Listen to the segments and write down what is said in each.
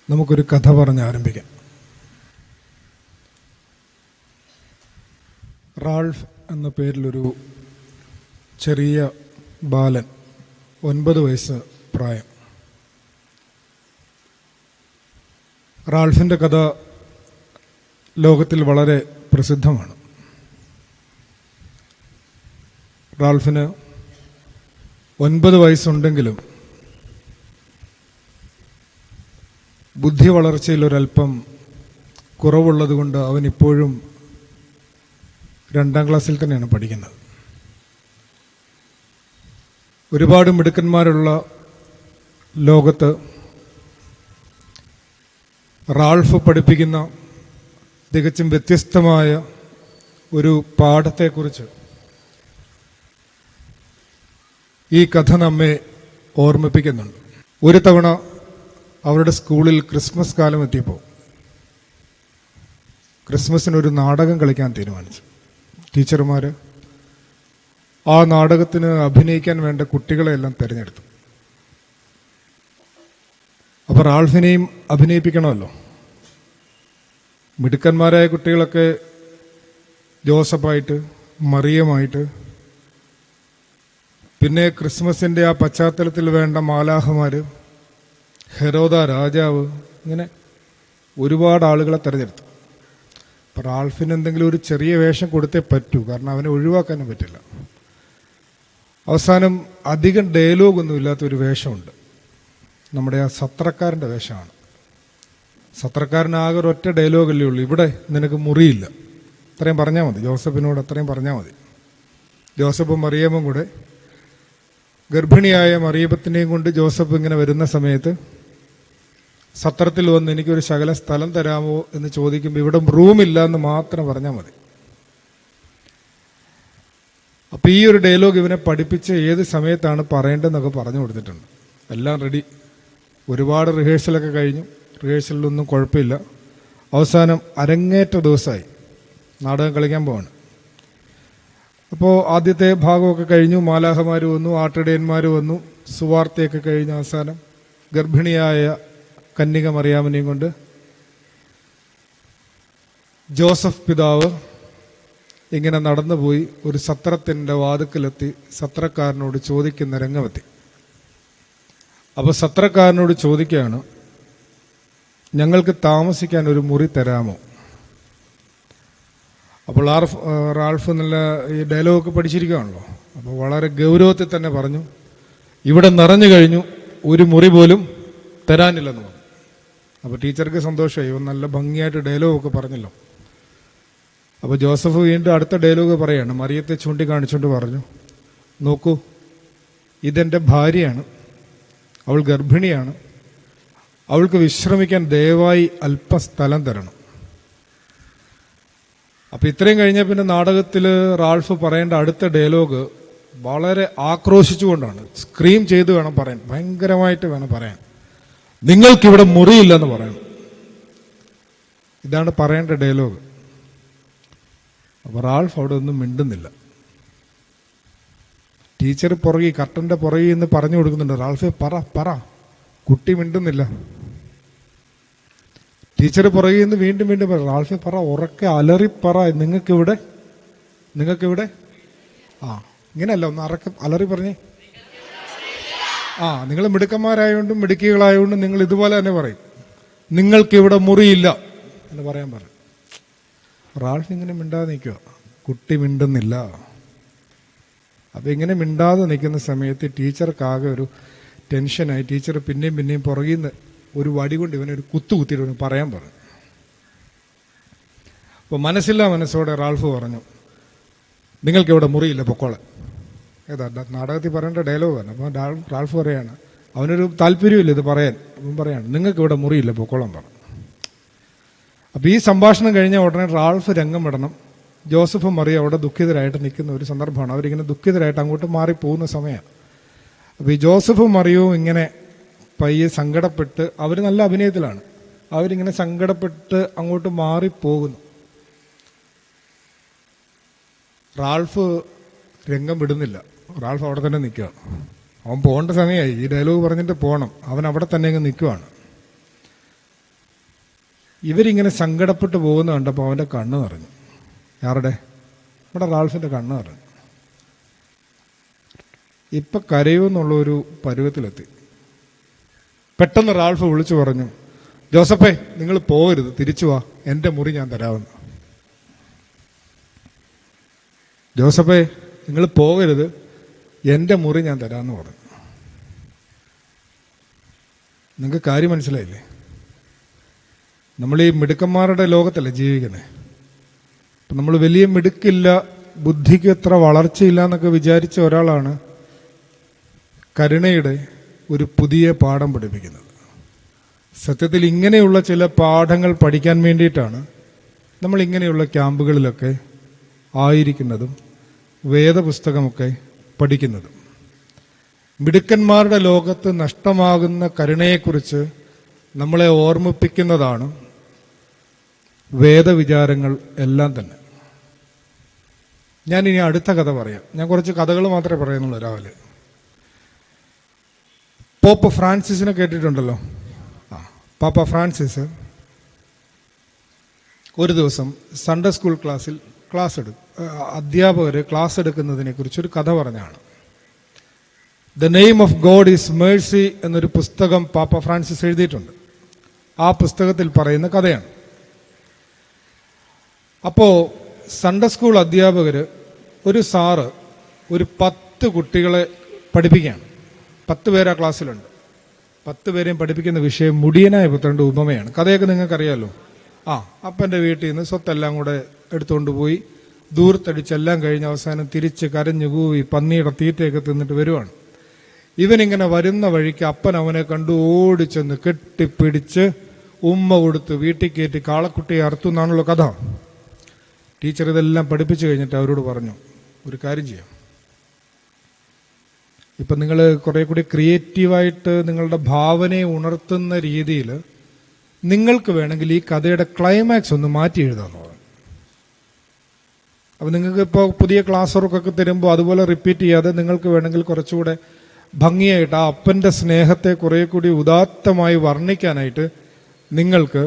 നമുക്കൊരു കഥ പറഞ്ഞ് ആരംഭിക്കാം. റാൾഫ് എന്ന പേരിലൊരു ചെറിയ ബാലൻ, 9 വയസ്സ് പ്രായം. റാൾഫിൻ്റെ കഥ ലോകത്തിൽ വളരെ പ്രസിദ്ധമാണ്. റാൾഫിന് 9 വയസ്സുണ്ടെങ്കിലും ബുദ്ധി വളർച്ചയിലൊരല്പം കുറവുള്ളതുകൊണ്ട് അവൻ ഇപ്പോഴും 2ാം ക്ലാസ്സിൽ തന്നെയാണ് പഠിക്കുന്നത്. ഒരുപാട് മിടുക്കന്മാരുള്ള ലോകത്ത് റാൾഫ് പഠിപ്പിക്കുന്ന തികച്ചും വ്യത്യസ്തമായ ഒരു പാഠത്തെക്കുറിച്ച് ഈ കഥ നമ്മെ ഓർമ്മിപ്പിക്കുന്നുണ്ട്. ഒരു തവണ അവരുടെ സ്കൂളിൽ ക്രിസ്മസ് കാലം എത്തിയപ്പോൾ ക്രിസ്മസിനൊരു നാടകം കളിക്കാൻ തീരുമാനിച്ചു. ടീച്ചർമാർ ആ നാടകത്തിന് അഭിനയിക്കാൻ വേണ്ട കുട്ടികളെയെല്ലാം തിരഞ്ഞെടുത്തു. അപ്പോൾ റാൾഫിനെയും അഭിനയിപ്പിക്കണമല്ലോ. മിടുക്കന്മാരായ കുട്ടികളൊക്കെ ജോസഫായിട്ട്, മറിയമായിട്ട്, പിന്നെ ക്രിസ്മസിൻ്റെ ആ പശ്ചാത്തലത്തിൽ വേണ്ട മാലാഖമാർ, ഹെരോദ രാജാവ്, ഇങ്ങനെ ഒരുപാട് ആളുകളെ തിരഞ്ഞെടുത്തു. അപ്പോൾ റാൾഫിന് എന്തെങ്കിലും ഒരു ചെറിയ വേഷം കൊടുത്തേ പറ്റൂ, കാരണം അവനെ ഒഴിവാക്കാനും പറ്റില്ല. അവസാനം അധികം ഡയലോഗൊന്നും ഇല്ലാത്തൊരു വേഷമുണ്ട്. നമ്മുടെ ആ സത്രക്കാരൻ്റെ വേഷമാണ്. സത്രക്കാരനാകെ ഒരൊറ്റ ഡയലോഗല്ലേ ഉള്ളൂ, ഇവിടെ നിനക്ക് മുറിയില്ല, അത്രയും പറഞ്ഞാൽ മതി. ജോസഫിനോട് അത്രയും പറഞ്ഞാൽ മതി. ജോസഫും മറിയമ്മും കൂടെ, ഗർഭിണിയായ മറിയപ്പത്തിനെയും കൊണ്ട് ജോസഫ് ഇങ്ങനെ വരുന്ന സമയത്ത് സത്രത്തിൽ വന്ന് എനിക്കൊരു ശകല സ്ഥലം തരാമോ എന്ന് ചോദിക്കുമ്പോൾ ഇവിടെ റൂമില്ല എന്ന് മാത്രം പറഞ്ഞാൽ മതി. അപ്പം ഈ ഒരു ഡയലോഗ് ഇവനെ പഠിപ്പിച്ച് ഏത് സമയത്താണ് പറയേണ്ടതെന്നൊക്കെ പറഞ്ഞു കൊടുത്തിട്ടുണ്ട്. എല്ലാം റെഡി. ഒരുപാട് റിഹേഴ്സലൊക്കെ കഴിഞ്ഞു. റിഹേഴ്സലിലൊന്നും കുഴപ്പമില്ല. അവസാനം അരങ്ങേറ്റ ദിവസമായി, നാടകം കളിക്കാൻ പോവാണ്. അപ്പോൾ ആദ്യത്തെ ഭാഗമൊക്കെ കഴിഞ്ഞു. മാലാഖമാർ വന്നു, ആട്ടിടയന്മാർ വന്നു, സുവാർത്തയൊക്കെ കഴിഞ്ഞ് അവസാനം ഗർഭിണിയായ കന്യക മറിയാമിനെയും കൊണ്ട് ജോസഫ് പിതാവ് ഇങ്ങനെ നടന്നുപോയി ഒരു സത്രത്തിൻ്റെ വാതിക്കലെത്തി സത്രക്കാരനോട് ചോദിക്കുന്ന രംഗമെത്തി. അപ്പോൾ സത്രക്കാരനോട് ചോദിക്കുകയാണ്, ഞങ്ങൾക്ക് താമസിക്കാൻ ഒരു മുറി തരാമോ? അപ്പോൾ റാൾഫ് നല്ല ഈ ഡയലോഗൊക്കെ പഠിച്ചിരിക്കുകയാണല്ലോ. അപ്പോൾ വളരെ ഗൗരവത്തിൽ തന്നെ പറഞ്ഞു, ഇവിടെ നിറഞ്ഞു കഴിഞ്ഞു, ഒരു മുറി പോലും തരാനില്ലെന്ന് പറഞ്ഞു. അപ്പോൾ ടീച്ചർക്ക് സന്തോഷമായി, ഇവൻ നല്ല ഭംഗിയായിട്ട് ഡയലോഗൊക്കെ പറഞ്ഞല്ലോ. അപ്പോൾ ജോസഫ് വീണ്ടും അടുത്ത ഡയലോഗ് പറയാണ്. മറിയത്തെ ചൂണ്ടിക്കാണിച്ചുകൊണ്ട് പറഞ്ഞു, നോക്കൂ, ഇതെൻ്റെ ഭാര്യയാണ്, അവൾ ഗർഭിണിയാണ്, അവൾക്ക് വിശ്രമിക്കാൻ ദയവായി അല്പം സ്ഥലം തരണം. അപ്പം ഇത്രയും കഴിഞ്ഞാൽ പിന്നെ നാടകത്തിൽ റാൾഫ് പറയേണ്ട അടുത്ത ഡയലോഗ് വളരെ ആക്രോശിച്ചുകൊണ്ടാണ്, സ്ക്രീം ചെയ്ത് വേണം പറയാൻ, ഭയങ്കരമായിട്ട് വേണം പറയാൻ. നിങ്ങൾക്കിവിടെ മുറിയില്ലെന്ന് പറയണം. ഇതാണ് പറയേണ്ട ഡയലോഗ്. അപ്പോൾ റാൾഫ് അവിടെ ഒന്നും മിണ്ടുന്നില്ല. ടീച്ചർ പുറകെ, കർട്ടൻ്റെ പുറകെ നിന്ന് പറഞ്ഞു കൊടുക്കുന്നുണ്ട്, റാൾഫെ പറ. കുട്ടി മിണ്ടുന്നില്ല. ടീച്ചർ പുറകെ നിന്ന് വീണ്ടും പറ, റാൾഫെ പറ, ഉറക്കെ അലറിപ്പറ, നിങ്ങൾക്കിവിടെ ഇങ്ങനെയല്ല, ഒന്ന് അലറി പറഞ്ഞേ. നിങ്ങൾ മിടുക്കന്മാരായതുകൊണ്ടും മിടുക്കികളായതുകൊണ്ടും നിങ്ങൾ ഇതുപോലെ തന്നെ പറയും, നിങ്ങൾക്കിവിടെ മുറിയില്ല എന്ന് പറയാൻ പറയും. റാൾഫ് ഇങ്ങനെ മിണ്ടാതെ നിൽക്കുക, കുട്ടി മിണ്ടുന്നില്ല. അപ്പം ഇങ്ങനെ മിണ്ടാതെ നിൽക്കുന്ന സമയത്ത് ടീച്ചർക്കാകെ ഒരു ടെൻഷനായി. ടീച്ചർ പിന്നെയും പുറകിൽ നിന്ന് ഒരു വടി കൊണ്ട് ഇവനെ ഒരു കുത്തിയിട്ട് പറയാൻ പറഞ്ഞു. അപ്പോൾ മനസ്സോടെ റാൾഫ് പറഞ്ഞു, നിങ്ങൾക്കിവിടെ മുറിയില്ല, പൊക്കോളെ. ഏതാ നാടകത്തിൽ പറയേണ്ട ഡയലോഗാണ്. അപ്പോൾ റാൾഫ് പറയാണ്, അവനൊരു താല്പര്യമില്ല ഇത് പറയാൻ. അവൻ പറയാണ്, നിങ്ങൾക്കിവിടെ മുറിയില്ല, പൊക്കോളം പറഞ്ഞു. അപ്പോൾ ഈ സംഭാഷണം കഴിഞ്ഞ ഉടനെ റാൾഫ് രംഗം വിടണം. ജോസഫും മറിയ അവിടെ ദുഃഖിതരായിട്ട് നിൽക്കുന്ന ഒരു സന്ദർഭമാണ്. അവരിങ്ങനെ ദുഃഖിതരായിട്ട് അങ്ങോട്ട് മാറിപ്പോകുന്ന സമയമാണ്. അപ്പോൾ ഈ ജോസഫും മറിയവും ഇങ്ങനെ പയ്യെ സങ്കടപ്പെട്ട്, അവർ നല്ല അഭിനയത്തിലാണ്, അവരിങ്ങനെ സങ്കടപ്പെട്ട് അങ്ങോട്ട് മാറിപ്പോകുന്നു. റാൾഫ് രംഗം വിടുന്നില്ല. റാൾഫ് അവിടെ തന്നെ നിൽക്കുക. അവൻ പോകേണ്ട സമയമായി, ഈ ഡയലോഗ് പറഞ്ഞിട്ട് പോകണം. അവൻ അവിടെ തന്നെ അങ്ങ് നിൽക്കുവാണ്. ഇവരിങ്ങനെ സങ്കടപ്പെട്ട് പോകുന്ന കണ്ടപ്പോൾ അവൻ്റെ കണ്ണ് നിറഞ്ഞു. ആരുടെ? നമ്മുടെ റാൾഫിൻ്റെ കണ്ണ് നിറഞ്ഞു. ഇപ്പം കരയുമെന്നുള്ളൊരു പരുവത്തിലെത്തി. പെട്ടെന്ന് റാൾഫ് വിളിച്ചു പറഞ്ഞു, ജോസഫേ, നിങ്ങൾ പോകരുത്, തിരിച്ചു വാ, എൻ്റെ മുറി ഞാൻ തരാമെന്ന്. ജോസഫേ, നിങ്ങൾ പോകരുത്, എൻ്റെ മുറി ഞാൻ തരാമെന്ന് പറഞ്ഞു. നിങ്ങൾക്ക് കാര്യം മനസ്സിലായില്ലേ? നമ്മൾ ഈ മിടുക്കന്മാരുടെ ലോകത്തല്ലേ ജീവിക്കുന്നത്. അപ്പം നമ്മൾ വലിയ മിടുക്കില്ല, ബുദ്ധിക്ക് എത്ര വളർച്ചയില്ല എന്നൊക്കെ വിചാരിച്ച ഒരാളാണ് കരുണയുടെ ഒരു പുതിയ പാഠം പഠിപ്പിക്കുന്നത്. സത്യത്തിൽ ഇങ്ങനെയുള്ള ചില പാഠങ്ങൾ പഠിക്കാൻ വേണ്ടിയിട്ടാണ് നമ്മൾ ഇങ്ങനെയുള്ള ക്യാമ്പുകളിലൊക്കെ ആയിരിക്കുന്നതും വേദപുസ്തകമൊക്കെ പഠിക്കുന്നതും. മിടുക്കന്മാരുടെ ലോകത്ത് നഷ്ടമാകുന്ന കരുണയെക്കുറിച്ച് നമ്മളെ ഓർമ്മിപ്പിക്കുന്നതാണ് വേദവിചാരങ്ങൾ എല്ലാം തന്നെ. ഞാനിനി അടുത്ത കഥ പറയാം. ഞാൻ കുറച്ച് കഥകൾ മാത്രമേ പറയുന്നുള്ളൂ രാവിലെ. പോപ്പ് ഫ്രാൻസിസിനെ കേട്ടിട്ടുണ്ടല്ലോ. പാപ്പ ഫ്രാൻസിസ് ഒരു ദിവസം സൺഡേ സ്കൂൾ ക്ലാസ്സിൽ അധ്യാപകർ ക്ലാസ് എടുക്കുന്നതിനെ കുറിച്ചൊരു കഥ പറഞ്ഞാണ്. The name of God is Mercy എന്നൊരു പുസ്തകം പാപ്പ ഫ്രാൻസിസ് എഴുതിയിട്ടുണ്ട്. ആ പുസ്തകത്തിൽ പറയുന്ന കഥയാണ്. അപ്പോൾ സൺഡേ സ്കൂൾ അധ്യാപകർ, ഒരു സാറ് ഒരു 10 കുട്ടികളെ പഠിപ്പിക്കുകയാണ്. 10 പേര് ആ ക്ലാസ്സിലുണ്ട്. 10 പേരെയും പഠിപ്പിക്കുന്ന വിഷയം മുടിയനായ പുത്രൻ്റെ ഉപമയാണ്. കഥയൊക്കെ നിങ്ങൾക്കറിയാമല്ലോ. അപ്പൻ്റെ വീട്ടിൽ നിന്ന് സ്വത്തെല്ലാം കൂടെ എടുത്തുകൊണ്ട് പോയി ദൂരത്തടിച്ചെല്ലാം കഴിഞ്ഞ് അവസാനം തിരിച്ച് കരഞ്ഞു കൂവി പന്നിയുടെ തീറ്റയൊക്കെ തിന്നിട്ട് വരുവാണ്. ഇവനിങ്ങനെ വരുന്ന വഴിക്ക് അപ്പൻ അവനെ കണ്ടു ഓടിച്ചെന്ന് കെട്ടിപ്പിടിച്ച് ഉമ്മ കൊടുത്ത് വീട്ടിൽ കയറ്റി കാളക്കുട്ടിയെ അറുത്തു എന്നാണല്ലോ കഥ. ടീച്ചർ ഇതെല്ലാം പഠിപ്പിച്ചു കഴിഞ്ഞിട്ട് അവരോട് പറഞ്ഞു, ഒരു കാര്യം ചെയ്യാം, ഇപ്പം നിങ്ങൾ കുറേ കൂടി ക്രിയേറ്റീവായിട്ട് നിങ്ങളുടെ ഭാവനയെ ഉണർത്തുന്ന രീതിയിൽ നിങ്ങൾക്ക് വേണമെങ്കിൽ ഈ കഥയുടെ ക്ലൈമാക്സ് ഒന്ന് മാറ്റി എഴുതാമെന്ന് പറഞ്ഞു. അപ്പം നിങ്ങൾക്ക് ഇപ്പോൾ പുതിയ ക്ലാസ് വർക്കൊക്കെ തരുമ്പോൾ അതുപോലെ റിപ്പീറ്റ് ചെയ്യാതെ നിങ്ങൾക്ക് വേണമെങ്കിൽ കുറച്ചുകൂടെ ഭംഗിയായിട്ട് ആ അപ്പൻ്റെ സ്നേഹത്തെ കുറേ കൂടി ഉദാത്തമായി വർണ്ണിക്കാനായിട്ട് നിങ്ങൾക്ക്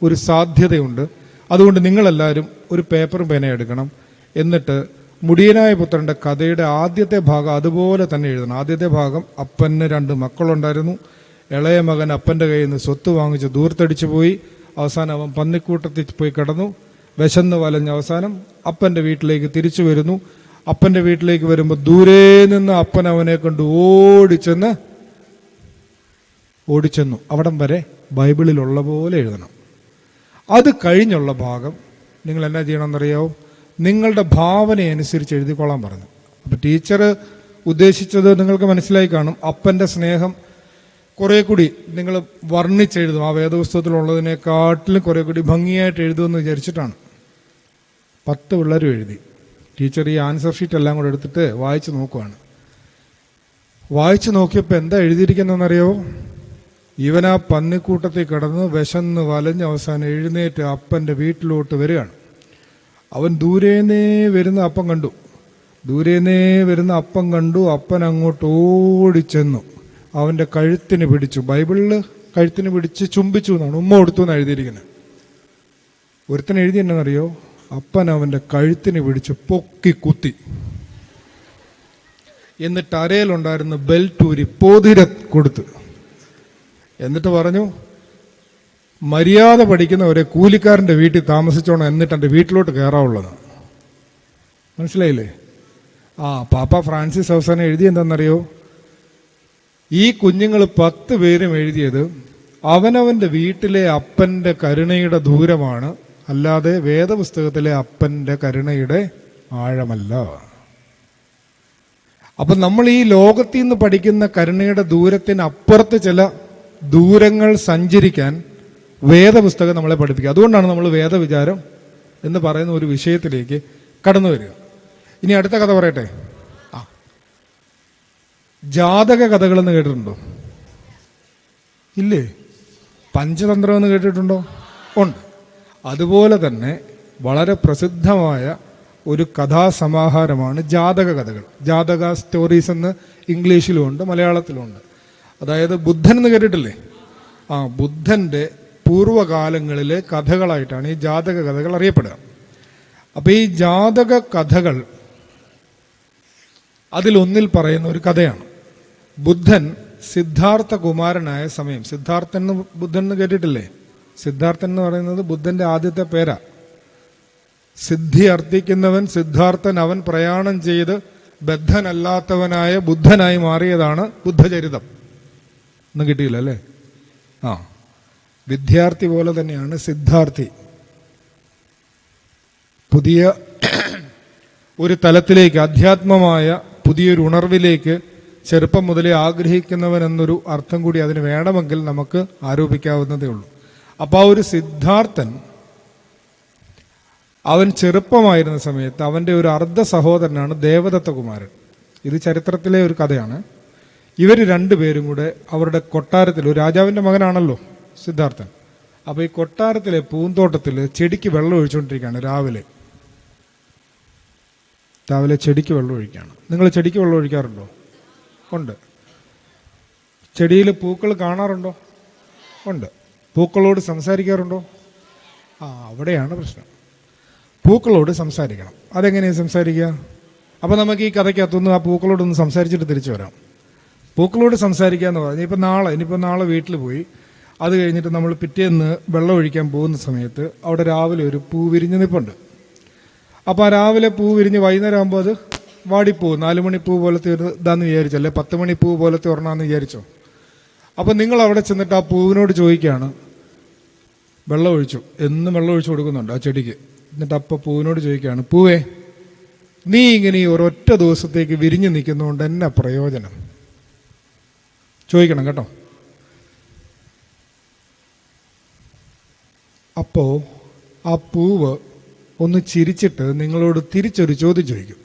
ഒരു സാധ്യതയുണ്ട്. അതുകൊണ്ട് നിങ്ങളെല്ലാവരും ഒരു പേപ്പറും പേന എടുക്കണം. എന്നിട്ട് മുടിയനായ പുത്രൻ്റെ കഥയുടെ ആദ്യത്തെ ഭാഗം അതുപോലെ തന്നെ എഴുതണം. ആദ്യത്തെ ഭാഗം, അപ്പന് 2 മക്കളുണ്ടായിരുന്നു. ഇളയ മകൻ അപ്പൻ്റെ കയ്യിൽ നിന്ന് സ്വത്ത് വാങ്ങിച്ച് ദൂരത്തടിച്ചു പോയി. അവസാനം അവൻ പന്നിക്കൂട്ടത്തിൽ പോയി കിടന്നു, വിശന്ന് വലഞ്ഞ അവസാനം അപ്പൻ്റെ വീട്ടിലേക്ക് തിരിച്ചു വരുന്നു. അപ്പൻ്റെ വീട്ടിലേക്ക് വരുമ്പോൾ ദൂരെ നിന്ന് അപ്പൻ അവനെ കൊണ്ട് ഓടിച്ചെന്നു. അവിടം വരെ ബൈബിളിലുള്ള പോലെ എഴുതണം. അത് കഴിഞ്ഞുള്ള ഭാഗം നിങ്ങൾ എന്നാ ചെയ്യണമെന്നറിയാവോ? നിങ്ങളുടെ ഭാവനയനുസരിച്ച് എഴുതിക്കൊള്ളാൻ പറഞ്ഞു. അപ്പം ടീച്ചർ ഉദ്ദേശിച്ചത് നിങ്ങൾക്ക് മനസ്സിലായി കാണും. അപ്പൻ്റെ സ്നേഹം കുറേ കൂടി നിങ്ങൾ വർണ്ണിച്ചെഴുതും. ആ വേദപുസ്തകത്തിലുള്ളതിനെക്കാട്ടിലും കുറേ കൂടി ഭംഗിയായിട്ട് എഴുതുമെന്ന് വിചാരിച്ചിട്ടാണ്. 10 പിള്ളേരും എഴുതി. ടീച്ചർ ഈ ആൻസർ ഷീറ്റ് എല്ലാം കൂടെ എടുത്തിട്ട് വായിച്ച് നോക്കുവാണ്. വായിച്ച് നോക്കിയപ്പോൾ എന്താ എഴുതിയിരിക്കുന്നതെന്നറിയാവോ? ഇവനാ പന്നിക്കൂട്ടത്തിൽ കിടന്ന് വിശന്ന് വലഞ്ഞ് അവസാനം എഴുന്നേറ്റ് അപ്പൻ്റെ വീട്ടിലോട്ട് വരികയാണ്. അവൻ ദൂരേന്നേ വരുന്ന അപ്പം കണ്ടു. അപ്പൻ അങ്ങോട്ട് ഓടിച്ചെന്നു അവൻ്റെ കഴുത്തിന് പിടിച്ചു. ബൈബിളിൽ കഴുത്തിന് പിടിച്ച് ചുംബിച്ചു എന്നാണ്, ഉമ്മ കൊടുത്തു എന്നാണ് എഴുതിയിരിക്കുന്നത്. ഒരുത്തൻ എഴുതി എന്നറിയോ? അപ്പൻ അവൻ്റെ കഴുത്തിന് പിടിച്ച് പൊക്കി കുത്തി. എന്നിട്ട് അരയിലുണ്ടായിരുന്ന ബെൽറ്റൂരി പോതിര കൊടുത്ത്. എന്നിട്ട് പറഞ്ഞു, മര്യാദ പഠിക്കുന്നവരെ കൂലിക്കാരൻ്റെ വീട്ടിൽ താമസിച്ചോണം, എന്നിട്ട് എൻ്റെ വീട്ടിലോട്ട് കയറാവുള്ളത്. മനസ്സിലായില്ലേ? പാപ്പ ഫ്രാൻസിസ് അവസാനം എഴുതി എന്താണെന്നറിയോ? ഈ കുഞ്ഞുങ്ങൾ 10 പേരും എഴുതിയത് അവനവൻ്റെ വീട്ടിലെ അപ്പൻ്റെ കരുണയുടെ ദൂരമാണ്, അല്ലാതെ വേദപുസ്തകത്തിലെ അപ്പൻ്റെ കരുണയുടെ ആഴമല്ല. അപ്പം നമ്മൾ ഈ ലോകത്തിൽ നിന്ന് പഠിക്കുന്ന കരുണയുടെ ദൂരത്തിനപ്പുറത്ത് ചില ദൂരങ്ങൾ സഞ്ചരിക്കാൻ വേദപുസ്തകം നമ്മളെ പഠിപ്പിക്കുക. അതുകൊണ്ടാണ് നമ്മൾ വേദവിചാരം എന്ന് പറയുന്ന ഒരു വിഷയത്തിലേക്ക് കടന്നു വരിക. ഇനി അടുത്ത കഥ പറയട്ടെ. ജാതക കഥകളെന്ന് കേട്ടിട്ടുണ്ടോ? ഇല്ലേ? പഞ്ചതന്ത്രം എന്ന് കേട്ടിട്ടുണ്ടോ? ഉണ്ട്. അതുപോലെ തന്നെ വളരെ പ്രസിദ്ധമായ ഒരു കഥാസമാഹാരമാണ് ജാതക കഥകൾ. ജാതക സ്റ്റോറീസ് എന്ന് ഇംഗ്ലീഷിലുമുണ്ട്, മലയാളത്തിലുമുണ്ട്. അതായത് ബുദ്ധൻ എന്ന് കേട്ടിട്ടില്ലേ? ബുദ്ധൻ്റെ പൂർവ്വകാലങ്ങളിലെ കഥകളായിട്ടാണ് ഈ ജാതക കഥകൾ അറിയപ്പെടുക. അപ്പൊ ഈ ജാതക കഥകൾ അതിലൊന്നിൽ പറയുന്ന ഒരു കഥയാണ്. ബുദ്ധൻ സിദ്ധാർത്ഥ കുമാരനായ സമയം, സിദ്ധാർത്ഥൻ എന്ന് ബുദ്ധൻ എന്ന് കേട്ടിട്ടില്ലേ? സിദ്ധാർത്ഥൻ എന്ന് പറയുന്നത് ബുദ്ധന്റെ ആദ്യത്തെ പേരാ. സിദ്ധി അർത്ഥിക്കുന്നവൻ സിദ്ധാർത്ഥൻ, അവൻ പ്രയാണം ചെയ്ത് ബദ്ധനല്ലാത്തവനായ ബുദ്ധനായി മാറിയതാണ് ബുദ്ധചരിതം. ഒന്നും കിട്ടിയില്ല അല്ലേ? വിദ്യാർത്ഥി പോലെ തന്നെയാണ് സിദ്ധാർത്ഥി. പുതിയ ഒരു തലത്തിലേക്ക്, അധ്യാത്മമായ പുതിയൊരു ഉണർവിലേക്ക് ചെറുപ്പം മുതലേ ആഗ്രഹിക്കുന്നവൻ എന്നൊരു അർത്ഥം കൂടി അതിന് വേണമെങ്കിൽ നമുക്ക് ആരോപിക്കാവുന്നതേ ഉള്ളൂ. അപ്പോൾ ആ ഒരു സിദ്ധാർത്ഥൻ, അവൻ ചെറുപ്പമായിരുന്ന സമയത്ത് അവൻ്റെ ഒരു അർദ്ധ സഹോദരനാണ് ദേവദത്ത കുമാരൻ. ഇത് ചരിത്രത്തിലെ ഒരു കഥയാണ്. ഇവർ രണ്ടുപേരും കൂടെ അവരുടെ കൊട്ടാരത്തിൽ, ഒരു രാജാവിൻ്റെ മകനാണല്ലോ സിദ്ധാർത്ഥൻ. അപ്പോൾ ഈ കൊട്ടാരത്തിലെ പൂന്തോട്ടത്തിൽ ചെടിക്ക് വെള്ളം ഒഴിച്ചുകൊണ്ടിരിക്കുകയാണ്. രാവിലെ ചെടിക്ക് വെള്ളം ഒഴിക്കുകയാണ്. നിങ്ങൾ ചെടിക്ക് വെള്ളം ഒഴിക്കാറുണ്ടോ? ഉണ്ട്. ചെടിയിൽ പൂക്കൾ കാണാറുണ്ടോ? ഉണ്ട്. പൂക്കളോട് സംസാരിക്കാറുണ്ടോ? അവിടെയാണ് പ്രശ്നം. പൂക്കളോട് സംസാരിക്കണം. അതെങ്ങനെയാണ് സംസാരിക്കുക? അപ്പോൾ നമുക്ക് ഈ കഥയ്ക്കകത്തൊന്ന് ആ പൂക്കളോടൊന്ന് സംസാരിച്ചിട്ട് തിരിച്ചു വരാം. പൂക്കളോട് സംസാരിക്കുക എന്ന് പറഞ്ഞാൽ ഇനിയിപ്പോൾ നാളെ വീട്ടിൽ പോയി അത് കഴിഞ്ഞിട്ട് നമ്മൾ പിറ്റേന്ന് വെള്ളം ഒഴിക്കാൻ പോകുന്ന സമയത്ത് അവിടെ രാവിലെ ഒരു പൂ വിരിഞ്ഞ് നിൽപ്പുണ്ട്. അപ്പോൾ ആ രാവിലെ പൂ വിരിഞ്ഞ് വൈകുന്നേരം ആകുമ്പോൾ അത് വാടിപ്പോവും. 4 മണി പൂ പോലത്തെ ഒരു ഇതാന്ന് വിചാരിച്ചോ, അല്ലെ 10 മണി പൂ പോലത്തെ ഒരെണ്ണാന്ന് വിചാരിച്ചോ. അപ്പം നിങ്ങൾ അവിടെ ചെന്നിട്ട് ആ പൂവിനോട് ചോദിക്കുകയാണ്, വെള്ളം ഒഴിച്ചു, എന്നും വെള്ളം ഒഴിച്ചു കൊടുക്കുന്നുണ്ട് ആ ചെടിക്ക്. എന്നിട്ട് അപ്പം പൂവിനോട് ചോദിക്കുകയാണ്, പൂവേ, നീ ഇങ്ങനെ ഈ ഒരൊറ്റ ദിവസത്തേക്ക് വിരിഞ്ഞു നിൽക്കുന്നതുകൊണ്ട് എന്നാ പ്രയോജനം? ചോദിക്കണം കേട്ടോ. അപ്പോൾ ആ പൂവ് ഒന്ന് ചിരിച്ചിട്ട് നിങ്ങളോട് തിരിച്ചൊരു ചോദ്യം ചോദിക്കും.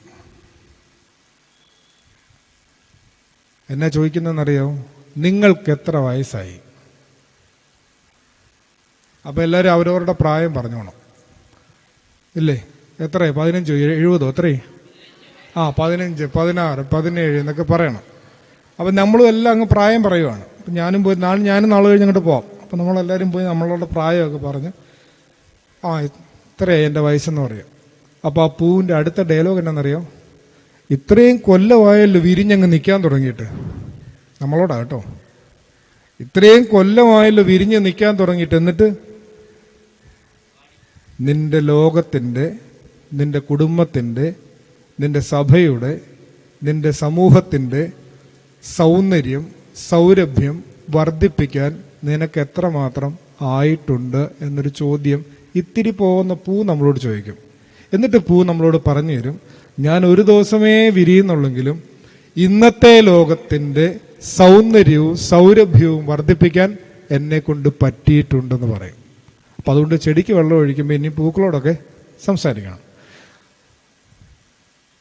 എന്നാ ചോദിക്കുന്നതെന്നറിയോ? നിങ്ങൾക്ക് എത്ര വയസ്സായി? അപ്പോൾ എല്ലാവരും അവരവരുടെ പ്രായം പറഞ്ഞോണം, ഇല്ലേ? എത്രയാ? 15, 70, എത്രയാ? 15, 16, 17 എന്നൊക്കെ പറയണം. അപ്പം നമ്മളും എല്ലാം അങ്ങ് പ്രായം പറയുവാണ്. അപ്പം ഞാനും നാളെ കഴിഞ്ഞ് അങ്ങോട്ട് പോവാം. അപ്പം നമ്മളെല്ലാവരും പോയി നമ്മളോട് പ്രായമൊക്കെ പറഞ്ഞ് ഇത്രയായി എൻ്റെ വയസ്സെന്ന് പറയും. അപ്പോൾ ആ പൂവിൻ്റെ അടുത്ത ഡയലോഗ് എന്നാണെന്നറിയോ? ഇത്രയും കൊല്ലമായല്ലോ വിരിഞ്ഞങ്ങ് നിൽക്കാൻ തുടങ്ങിയിട്ട്. നമ്മളോടാ കേട്ടോ. ഇത്രയും കൊല്ലമായല്ലോ വിരിഞ്ഞ് നിൽക്കാൻ തുടങ്ങിയിട്ട്, എന്നിട്ട് നിന്റെ ലോകത്തിൻ്റെ, നിന്റെ കുടുംബത്തിൻ്റെ, നിന്റെ സഭയുടെ, നിന്റെ സമൂഹത്തിൻ്റെ സൗന്ദര്യം, സൗരഭ്യം വർദ്ധിപ്പിക്കാൻ നിനക്ക് എത്രമാത്രം ആയിട്ടുണ്ട് എന്നൊരു ചോദ്യം ഇത്തിരി പോകുന്ന പൂ നമ്മളോട് ചോദിക്കും. എന്നിട്ട് പൂ നമ്മളോട് പറഞ്ഞു തരും, ഞാൻ ഒരു ദിവസമേ വിരിയുന്നുള്ളെങ്കിലും ഇന്നത്തെ ലോകത്തിൻ്റെ സൗന്ദര്യവും സൗരഭ്യവും വർദ്ധിപ്പിക്കാൻ എന്നെ കൊണ്ട് പറ്റിയിട്ടുണ്ടെന്ന് പറയും. അപ്പം അതുകൊണ്ട് ചെടിക്ക് വെള്ളം ഒഴിക്കുമ്പോൾ ഇനി പൂക്കളോടൊക്കെ സംസാരിക്കണം.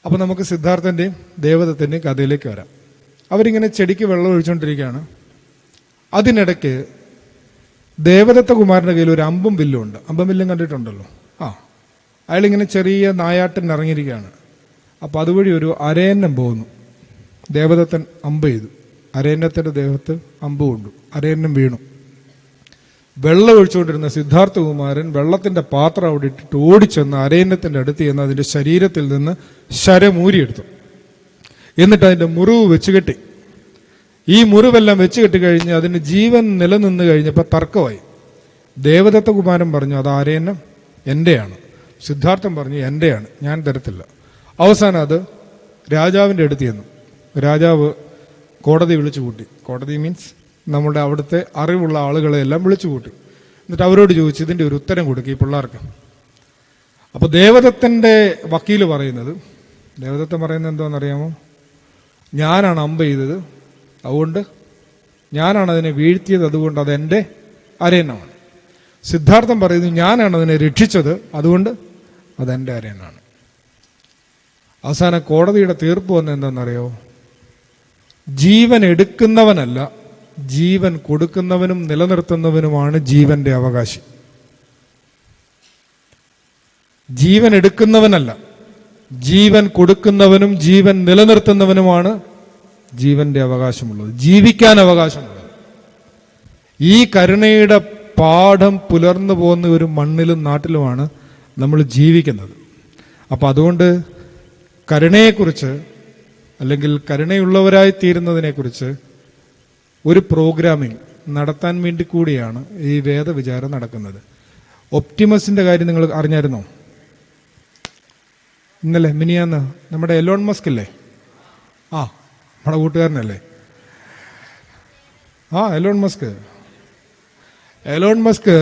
അപ്പം നമുക്ക് സിദ്ധാർത്ഥൻ്റെയും ദേവദത്തിൻ്റെയും കഥയിലേക്ക് വരാം. അവരിങ്ങനെ ചെടിക്ക് വെള്ളം ഒഴിച്ചുകൊണ്ടിരിക്കുകയാണ്. അതിനിടയ്ക്ക് ദേവദത്ത കുമാരൻ്റെ കയ്യിൽ ഒരു അമ്പും വില്ലും ഉണ്ട്. അമ്പും വില്ലും കണ്ടിട്ടുണ്ടല്ലോ. അയാളിങ്ങനെ ചെറിയ നായാട്ടിന് ഇറങ്ങിയിരിക്കുകയാണ്. അപ്പോൾ അതുവഴി ഒരു അരയന്നം പോകുന്നു. ദേവദത്തൻ അമ്പ് ചെയ്തു. അരയന്നത്തിൻ്റെ ദേഹത്ത് അമ്പ് കൊണ്ടു. അരയന്നം വീണു. വെള്ളം ഒഴിച്ചുകൊണ്ടിരുന്ന സിദ്ധാർത്ഥ കുമാരൻ വെള്ളത്തിൻ്റെ പാത്രം അവിടെ ഇട്ടിട്ട് ഓടിച്ചെന്ന് അരയന്നത്തിൻ്റെ അടുത്ത് ചെന്ന് അതിൻ്റെ ശരീരത്തിൽ നിന്ന് ശരമൂരിയെടുത്തു. എന്നിട്ട് അതിൻ്റെ മുറിവ് വെച്ച് കെട്ടി. ഈ മുറിവെല്ലാം വെച്ച് കെട്ടിക്കഴിഞ്ഞ് അതിന് ജീവൻ നിലനിന്ന് കഴിഞ്ഞപ്പോൾ തർക്കമായി. ദേവദത്ത കുമാരൻ പറഞ്ഞു, അത് അരയന്നം എൻ്റെയാണ്. സിദ്ധാർത്ഥൻ പറഞ്ഞു, എൻ്റെയാണ്, ഞാൻ തരത്തില്ല. അവസാനം അത് രാജാവിൻ്റെ അടുത്ത് ചെന്നു. രാജാവ് കോടതി വിളിച്ചു കൂട്ടി. കോടതി മീൻസ് നമ്മുടെ അവിടുത്തെ അറിവുള്ള ആളുകളെല്ലാം വിളിച്ചു കൂട്ടി. എന്നിട്ട് അവരോട് ചോദിച്ചു, ഇതിൻ്റെ ഒരു ഉത്തരം കൊടുക്കുക ഈ പിള്ളേർക്ക്. അപ്പോൾ ദേവദത്തൻ്റെ വക്കീൽ പറയുന്നത്, ദേവദത്തൻ പറയുന്നത് എന്താണെന്നറിയാമോ? ഞാനാണ് അമ്പ് ചെയ്തത്, അതുകൊണ്ട് ഞാനാണ് അതിനെ വീഴ്ത്തിയത്, അതുകൊണ്ട് അതെൻ്റെ അരയന്നമാണ്. സിദ്ധാർത്ഥൻ പറയുന്നു, ഞാനാണ് അതിനെ രക്ഷിച്ചത്, അതുകൊണ്ട് അതെൻ്റെ അരയനാണ്. അവസാനം കോടതിയുടെ തീർപ്പ് വന്നത് എന്താണെന്നറിയോ? ജീവൻ എടുക്കുന്നവനല്ല, ജീവൻ കൊടുക്കുന്നവനും നിലനിർത്തുന്നവനുമാണ് ജീവന്റെ അവകാശി. ജീവൻ എടുക്കുന്നവനല്ല, ജീവൻ കൊടുക്കുന്നവനും ജീവൻ നിലനിർത്തുന്നവനുമാണ് ജീവന്റെ അവകാശമുള്ളത്, ജീവിക്കാൻ അവകാശമുള്ളത്. ഈ കരുണയുടെ പാഠം പുലർന്നു പോകുന്ന ഒരു മണ്ണിലും നാട്ടിലുമാണ് നമ്മൾ ജീവിക്കുന്നത്. അപ്പം അതുകൊണ്ട് കരുണയെക്കുറിച്ച് അല്ലെങ്കിൽ കരുണയുള്ളവരായി തീരുന്നതിനെക്കുറിച്ച് ഒരു പ്രോഗ്രാമിംഗ് നടത്താൻ വേണ്ടി കൂടിയാണ് ഈ വേദവിചാരം നടക്കുന്നത്. ഒപ്റ്റിമസിന്റെ കാര്യം നിങ്ങൾ അറിഞ്ഞായിരുന്നോ? ഇന്നലെ മിനിയാന്ന് നമ്മുടെ എലോൺ മസ്ക് ഇല്ലേ, നമ്മുടെ കൂട്ടുകാരനല്ലേ, എലോൺ മസ്ക്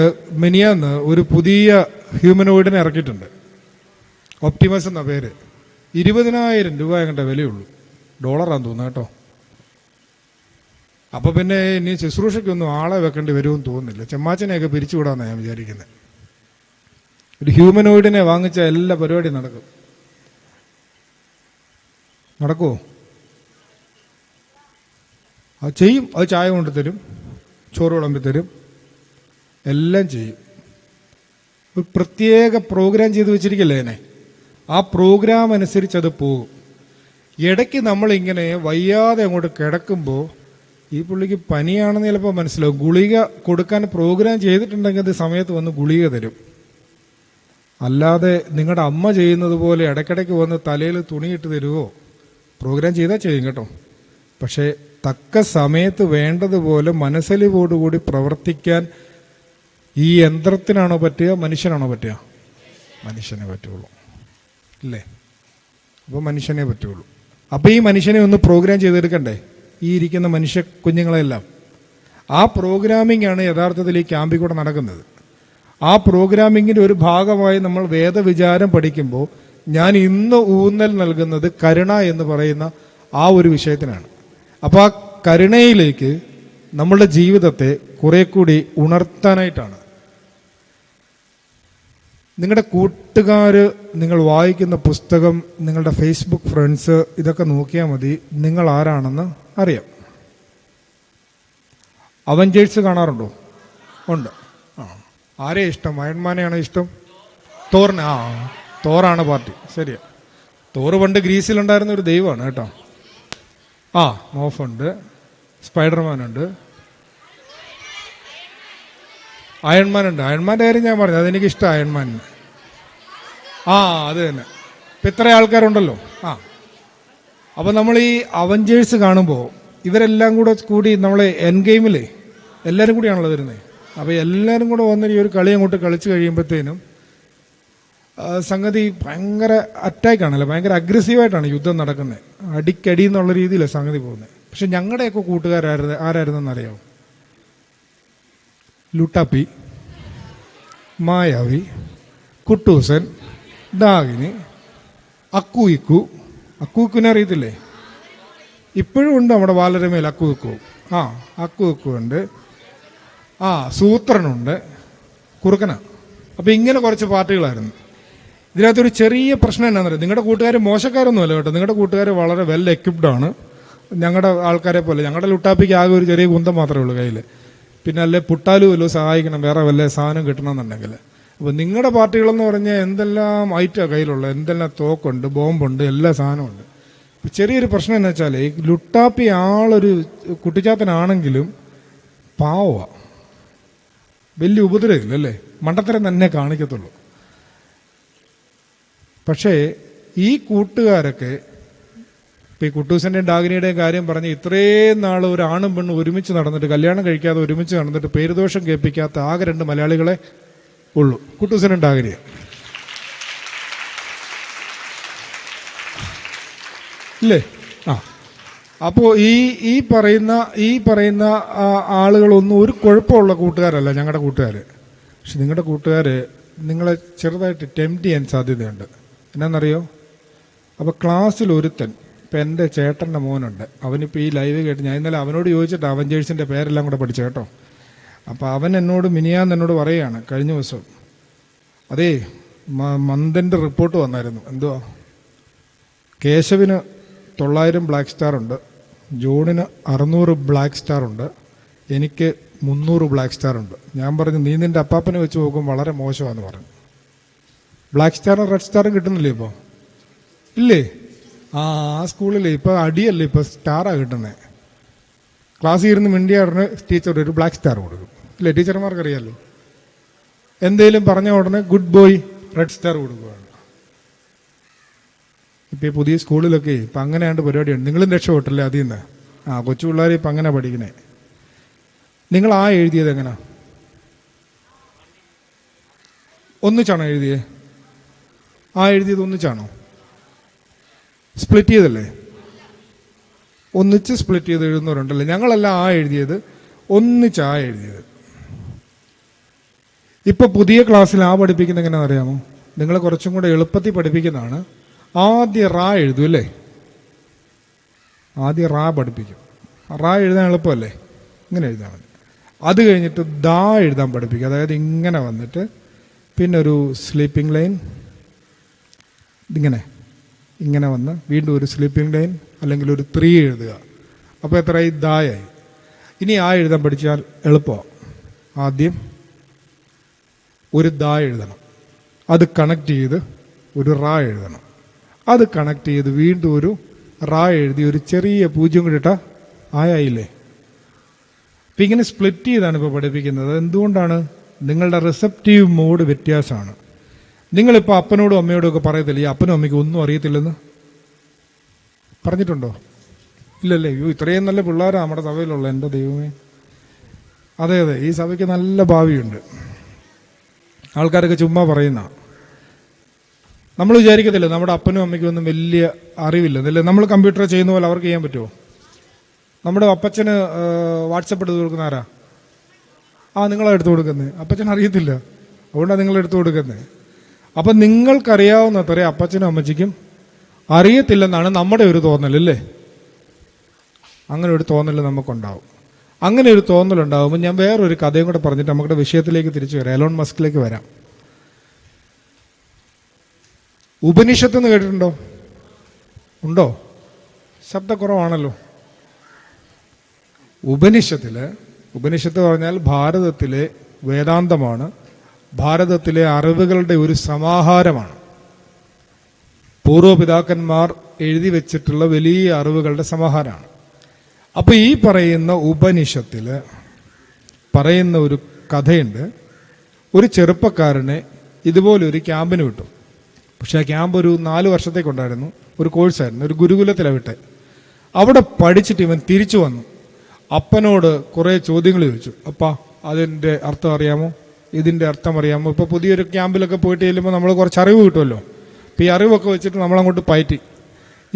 മിനിയാന്ന് ഒരു പുതിയ ഹ്യൂമനോയിഡിനെ ഇറക്കിയിട്ടുണ്ട്. ഒപ്റ്റിമസ് എന്ന പേര്. 20,000 രൂപ എങ്ങണ്ട വിലയുള്ളൂ. ഡോളറാന്ന് തോന്നുന്നു കേട്ടോ. അപ്പൊ പിന്നെ ഇനി ശുശ്രൂഷയ്ക്കൊന്നും ആളെ വെക്കേണ്ടി വരുമെന്ന് തോന്നുന്നില്ല. ചെമ്മാച്ചനെയൊക്കെ പിരിച്ചുവിടാന്നാണ് ഞാൻ വിചാരിക്കുന്നത്. ഒരു ഹ്യൂമനോയിഡിനെ വാങ്ങിച്ച എല്ലാ പരിപാടിയും നടക്കുമോ? അത് ചെയ്യും. അത് ചായ കൊണ്ട് തരും, ചോറ് വിളമ്പി തരും, എല്ലാം ചെയ്യും. ഒരു പ്രത്യേക പ്രോഗ്രാം ചെയ്ത് വെച്ചിരിക്കല്ലേ അതിനെ. ആ പ്രോഗ്രാം അനുസരിച്ച് അത് പോകും. ഇടയ്ക്ക് നമ്മളിങ്ങനെ വയ്യാതെ അങ്ങോട്ട് കിടക്കുമ്പോൾ ഈ പുള്ളിക്ക് പനിയാണെന്ന് ചിലപ്പോൾ മനസ്സിലാവും. ഗുളിക കൊടുക്കാൻ പ്രോഗ്രാം ചെയ്തിട്ടുണ്ടെങ്കിൽ അത് സമയത്ത് വന്ന് ഗുളിക തരും. അല്ലാതെ നിങ്ങളുടെ അമ്മ ചെയ്യുന്നത് പോലെ ഇടയ്ക്കിടയ്ക്ക് വന്ന് തലയിൽ തുണിയിട്ട് തരുമോ? പ്രോഗ്രാം ചെയ്താൽ ചെയ്യും കേട്ടോ. പക്ഷേ തക്ക സമയത്ത് വേണ്ടതുപോലെ മനസ്സലിവോടുകൂടി പ്രവർത്തിക്കാൻ ഈ യന്ത്രത്തിനാണോ പറ്റുക, മനുഷ്യനാണോ പറ്റുക? മനുഷ്യനെ പറ്റുള്ളൂ, ഇല്ലേ? അപ്പോൾ മനുഷ്യനെ പറ്റുള്ളൂ. അപ്പോൾ ഈ മനുഷ്യനെ ഒന്ന് പ്രോഗ്രാം ചെയ്തെടുക്കണ്ടേ, ഈ ഇരിക്കുന്ന മനുഷ്യ കുഞ്ഞുങ്ങളെല്ലാം. ആ പ്രോഗ്രാമിംഗ് ആണ് യഥാർത്ഥത്തിൽ ഈ ക്യാമ്പിൽ കൂടെ നടക്കുന്നത്. ആ പ്രോഗ്രാമിങ്ങിൻ്റെ ഒരു ഭാഗമായി നമ്മൾ വേദവിചാരം പഠിക്കുമ്പോൾ ഞാൻ ഇന്ന് ഊന്നൽ നൽകുന്നത് കരുണ എന്ന് പറയുന്ന ആ ഒരു വിഷയത്തിനാണ്. അപ്പോൾ ആ കരുണയിലേക്ക് നമ്മളുടെ ജീവിതത്തെ കുറെ കൂടി ഉണർത്താനായിട്ടാണ്. നിങ്ങളുടെ കൂട്ടുകാർ, നിങ്ങൾ വായിക്കുന്ന പുസ്തകം, നിങ്ങളുടെ ഫേസ്ബുക്ക് ഫ്രണ്ട്സ്, ഇതൊക്കെ നോക്കിയാൽ മതി നിങ്ങൾ ആരാണെന്ന് അറിയാം. അവഞ്ചേഴ്സ് കാണാറുണ്ടോ? ഉണ്ട്. ആരെയാ ഇഷ്ടം? അയൺമാനെയാണോ ഇഷ്ടം? തോറിനെ? തോറാണ് പാർട്ടി. ശരിയാ. തോറ് പണ്ട് ഗ്രീസിലുണ്ടായിരുന്ന ഒരു ദൈവമാണ് കേട്ടോ. മോഫുണ്ട്, സ്പൈഡർമാനുണ്ട്, അയൺമാനുണ്ട്. അയൺമാൻ്റെ കാര്യം ഞാൻ പറഞ്ഞു, അതെനിക്കിഷ്ടം അയൺമാനിന്. അത് തന്നെ. ഇപ്പം ഇത്ര ആൾക്കാരുണ്ടല്ലോ. അപ്പം നമ്മൾ ഈ അവഞ്ചേഴ്സ് കാണുമ്പോൾ ഇവരെല്ലാം കൂടി നമ്മളെ എൻ ഗെയിമിൽ എല്ലാവരും കൂടിയാണല്ലോ വരുന്നത്. അപ്പോൾ എല്ലാവരും കൂടെ വന്ന് ഈ ഒരു കളി അങ്ങോട്ട് കളിച്ച് കഴിയുമ്പോഴത്തേനും സംഗതി ഭയങ്കര അറ്റാക്കാണല്ലോ, ഭയങ്കര അഗ്രസീവായിട്ടാണ് യുദ്ധം നടക്കുന്നത്. അടിക്കടി എന്നുള്ള രീതിയിലാണ് സംഗതി പോകുന്നത്. പക്ഷെ ഞങ്ങളുടെയൊക്കെ ആരായിരുന്നെന്നറിയാമോ? ലുട്ടാപ്പി, മായാവി, കുട്ടൂസൻ, ഡാഗിനി, അക്കൂക്കുവിനെ അറിയത്തില്ലേ? ഇപ്പോഴും ഉണ്ട് നമ്മുടെ ബാലരമയിൽ അക്കൂക്കു ഉണ്ട്. സൂത്രനുണ്ട്, കുറുക്കന. അപ്പം ഇങ്ങനെ കുറച്ച് പാർട്ടികളായിരുന്നു. ഇതിനകത്തൊരു ചെറിയ പ്രശ്നം എന്നാണെന്നറിയാം. നിങ്ങളുടെ കൂട്ടുകാർ മോശക്കാരൊന്നുമല്ല കേട്ടോ. നിങ്ങളുടെ കൂട്ടുകാർ വളരെ വെൽ എക്യുപ്ഡ് ആണ്. ഞങ്ങളുടെ ആൾക്കാരെ പോലെ. ഞങ്ങളുടെ ലുട്ടാപ്പിക്ക് ആകെ ഒരു ചെറിയ കുന്തം മാത്രമേ ഉള്ളൂ കയ്യിൽ. പിന്നെ അല്ലെ പുട്ടാലും വല്ലോ സഹായിക്കണം, വേറെ വല്ല സാധനം കിട്ടണമെന്നുണ്ടെങ്കിൽ. അപ്പോൾ നിങ്ങളുടെ പാർട്ടികളെന്ന് പറഞ്ഞാൽ എന്തെല്ലാം ഐറ്റമാണ് കയ്യിലുള്ളത്, എന്തെല്ലാം തോക്കുണ്ട്, ബോംബുണ്ട്, എല്ലാ സാധനമുണ്ട്. ചെറിയൊരു പ്രശ്നം എന്ന് വെച്ചാൽ ഈ ലുട്ടാപ്പി ആളൊരു കുട്ടിച്ചാത്തനാണെങ്കിലും പാവമാണ്, വലിയ ഉപദ്രവമില്ല അല്ലേ, മണ്ടത്തരം തന്നെ കാണിക്കത്തുള്ളൂ. പക്ഷേ ഈ കൂട്ടുകാരൊക്കെ ഇപ്പം ഈ കുട്ടൂസൻ്റെയും ഡാഗിനിയുടെയും കാര്യം പറഞ്ഞ് ഇത്രയും നാൾ ഒരു ആണും പെണ്ണും ഒരുമിച്ച് നടന്നിട്ട്, കല്യാണം കഴിക്കാതെ ഒരുമിച്ച് നടന്നിട്ട് പേരുദോഷം കേൾപ്പിക്കാത്ത ആകെ 2 മലയാളികളെ ഉള്ളൂ, കുട്ടൂസനും ഡാഗിനിയും. ഇല്ലേ? അപ്പോൾ ഈ പറയുന്ന ആളുകളൊന്നും ഒരു കുഴപ്പമുള്ള കൂട്ടുകാരല്ല ഞങ്ങളുടെ കൂട്ടുകാർ. പക്ഷെ നിങ്ങളുടെ കൂട്ടുകാർ നിങ്ങളെ ചെറുതായിട്ട് ടെംപ്റ്റ് ചെയ്യാൻ സാധ്യതയുണ്ട്. എന്നാന്നറിയോ? അപ്പോൾ ക്ലാസ്സിൽ ഒരുത്തൻ, ഇപ്പം എൻ്റെ ചേട്ടൻ്റെ മോനുണ്ട്, അവനിപ്പോൾ ഈ ലൈവ് കേട്ട് ഞാൻ ഇന്നലെ അവനോട് ചോദിച്ചിട്ട് അവഞ്ചേഴ്സിൻ്റെ പേരെല്ലാം കൂടെ പഠിച്ചു കേട്ടോ. അപ്പോൾ അവൻ എന്നോട് പറയുകയാണ് കഴിഞ്ഞ ദിവസം, അതേ മന്ദൻ്റെ റിപ്പോർട്ട് വന്നായിരുന്നു. എന്തുവാ? കേശവിന് 900 ബ്ലാക്ക് സ്റ്റാർ ഉണ്ട്, ജോണിന് 600 ബ്ലാക്ക് സ്റ്റാർ ഉണ്ട്, എനിക്ക് 300 ബ്ലാക്ക് സ്റ്റാർ ഉണ്ട്. ഞാൻ പറഞ്ഞു നീ നിൻ്റെ അപ്പാപ്പനെ വെച്ച് നോക്കുമ്പോൾ വളരെ മോശമാണെന്ന് പറഞ്ഞു. ബ്ലാക്ക് സ്റ്റാറും റെഡ് സ്റ്റാറും കിട്ടുന്നില്ലേ ഇപ്പോൾ? ഇല്ലേ? ആ സ്കൂളിൽ ഇപ്പോൾ അടിയല്ലേ, ഇപ്പോൾ സ്റ്റാറാണ് കിട്ടുന്നത്. ക്ലാസ്സിൽ ഇരുന്ന് മിണ്ടിയാറിന് ടീച്ചർ ഒരു ബ്ലാക്ക് സ്റ്റാർ കൊടുക്കും. ഇല്ലേ? ടീച്ചർമാർക്ക് അറിയാമല്ലോ. എന്തേലും പറഞ്ഞ ഉടനെ ഗുഡ് ബോയ് റെഡ് സ്റ്റാർ കൊടുക്കുകയാണ്. ഇപ്പം ഈ പുതിയ സ്കൂളിലൊക്കെ ഇപ്പം അങ്ങനെയാണ്ട് പരിപാടിയാണ്. നിങ്ങളും രക്ഷപ്പെട്ടല്ലേ അതിൽ നിന്ന്? കൊച്ചു പിള്ളേർ ഇപ്പം അങ്ങനെ പഠിക്കണേ. നിങ്ങൾ എഴുതിയത് എങ്ങനെയാ? ഒന്നിച്ചാണോ എഴുതിയേ? എഴുതിയത് ഒന്നിച്ചാണോ? സ്പ്ലിറ്റ് ചെയ്തല്ലേ? ഒന്നിച്ച് സ്പ്ലിറ്റ് ചെയ്ത് എഴുതുന്നവരുണ്ടല്ലേ. ഞങ്ങളെല്ലാം എഴുതിയത് ഒന്നിച്ചാ എഴുതിയത്. ഇപ്പൊ പുതിയ ക്ലാസ്സിൽ പഠിപ്പിക്കുന്ന എങ്ങനെയാണെന്ന് അറിയാമോ? നിങ്ങളെ കുറച്ചും കൂടെ എളുപ്പത്തിൽ പഠിപ്പിക്കുന്നതാണ്. ആദ്യം റാ എഴുതും അല്ലേ? ആദ്യം റാ പഠിപ്പിക്കും. റാ എഴുതാൻ എളുപ്പമല്ലേ? ഇങ്ങനെ എഴുതാൻ മതി. അത് കഴിഞ്ഞിട്ട് ദാ എഴുതാൻ പഠിപ്പിക്കും. അതായത് ഇങ്ങനെ വന്നിട്ട് പിന്നെ ഒരു സ്ലീപ്പിംഗ് ലൈൻ, ഇങ്ങനെ ഇങ്ങനെ വന്ന് വീണ്ടും ഒരു സ്ലീപ്പിംഗ് ലൈൻ അല്ലെങ്കിൽ ഒരു 3 എഴുതുക. അപ്പോൾ എത്രയായി? ദായായി. ഇനി എഴുതാൻ പഠിച്ചാൽ എളുപ്പമാണ്. ആദ്യം ഒരു ദാ എഴുതണം, അത് കണക്ട് ചെയ്ത് ഒരു റാ എഴുതണം, അത് കണക്ട് ചെയ്ത് വീണ്ടും ഒരു റാ എഴുതി ഒരു ചെറിയ 0 കൂടി ഇട്ടാൽ ആയില്ലേ? അപ്പം ഇങ്ങനെ സ്പ്ലിറ്റ് ചെയ്താണ് ഇപ്പോൾ പഠിപ്പിക്കുന്നത്. എന്തുകൊണ്ടാണ്? നിങ്ങളുടെ റിസപ്റ്റീവ് മോഡ് വ്യത്യാസമാണ്. നിങ്ങളിപ്പോൾ അപ്പനോടും അമ്മയോടും ഒക്കെ പറയത്തില്ല ഈ അപ്പനും അമ്മയ്ക്കും ഒന്നും അറിയത്തില്ലെന്ന് പറഞ്ഞിട്ടുണ്ടോ? ഇല്ലല്ലേ? ഇത്രയും നല്ല പിള്ളേരാണ് നമ്മുടെ സഭയിലുള്ള. എൻ്റെ ദൈവമേ, അതെ ഈ സഭയ്ക്ക് നല്ല ഭാവിയുണ്ട്. ആൾക്കാരൊക്കെ ചുമ്മാ പറയുന്ന. നമ്മൾ വിചാരിക്കത്തില്ല നമ്മുടെ അപ്പനും അമ്മയ്ക്കും ഒന്നും വലിയ അറിവില്ലെന്നല്ലേ. നമ്മൾ കമ്പ്യൂട്ടർ ചെയ്യുന്ന പോലെ അവർക്ക് ചെയ്യാൻ പറ്റുമോ? നമ്മുടെ അപ്പച്ചന് വാട്സപ്പ് എടുത്ത് കൊടുക്കുന്ന ആരാ? നിങ്ങളാണ് എടുത്തു കൊടുക്കുന്നത്. അപ്പച്ചൻ അറിയത്തില്ല, അതുകൊണ്ടാണ് നിങ്ങൾ എടുത്തു കൊടുക്കുന്നത്. അപ്പം നിങ്ങൾക്കറിയാവുന്നത്രേ അപ്പച്ചനും അമ്മച്ചിക്കും അറിയത്തില്ലെന്നാണ് നമ്മുടെ ഒരു തോന്നലല്ലേ. അങ്ങനെ ഒരു തോന്നൽ നമുക്കുണ്ടാവും. അങ്ങനെ ഒരു തോന്നലുണ്ടാകുമ്പോൾ ഞാൻ വേറൊരു കഥയും കൂടെ പറഞ്ഞിട്ട് നമ്മുടെ വിഷയത്തിലേക്ക് തിരിച്ചു വരാം. എലോൺ മസ്കിലേക്ക് വരാം. ഉപനിഷത്ത് എന്ന് കേട്ടിട്ടുണ്ടോ? ഉണ്ടോ? ശബ്ദക്കുറവാണല്ലോ. ഉപനിഷത്ത് പറഞ്ഞാൽ ഭാരതത്തിലെ വേദാന്തമാണ്. ഭാരതത്തിലെ അറിവുകളുടെ ഒരു സമാഹാരമാണ്. പൂർവ്വപിതാക്കന്മാർ എഴുതി വെച്ചിട്ടുള്ള വലിയ അറിവുകളുടെ സമാഹാരമാണ്. അപ്പൊ ഈ പറയുന്ന ഉപനിഷത്തിൽ പറയുന്ന ഒരു കഥയുണ്ട്. ഒരു ചെറുപ്പക്കാരനെ ഇതുപോലൊരു ക്യാമ്പിന് വിട്ടു. പക്ഷെ ആ ക്യാമ്പ് ഒരു 4 വർഷത്തേക്കുണ്ടായിരുന്നു. ഒരു കോഴ്സായിരുന്നു, ഒരു ഗുരുകുലത്തിലാണ് വിട്ടെ. അവിടെ പഠിച്ചിട്ട് ഇവൻ തിരിച്ചു വന്നു. അപ്പനോട് കുറേ ചോദ്യങ്ങൾ ചോദിച്ചു. അപ്പാ അതിൻ്റെ അർത്ഥം അറിയാമോ? ഇതിൻ്റെ അർത്ഥം അറിയാമോ? ഇപ്പോൾ പുതിയൊരു ക്യാമ്പിലൊക്കെ പോയിട്ട് ചെല്ലുമ്പോൾ നമ്മൾ കുറച്ച് അറിവ് കിട്ടുമല്ലോ. അപ്പോൾ ഈ അറിവൊക്കെ വെച്ചിട്ട് നമ്മളങ്ങോട്ട് പയറ്റി.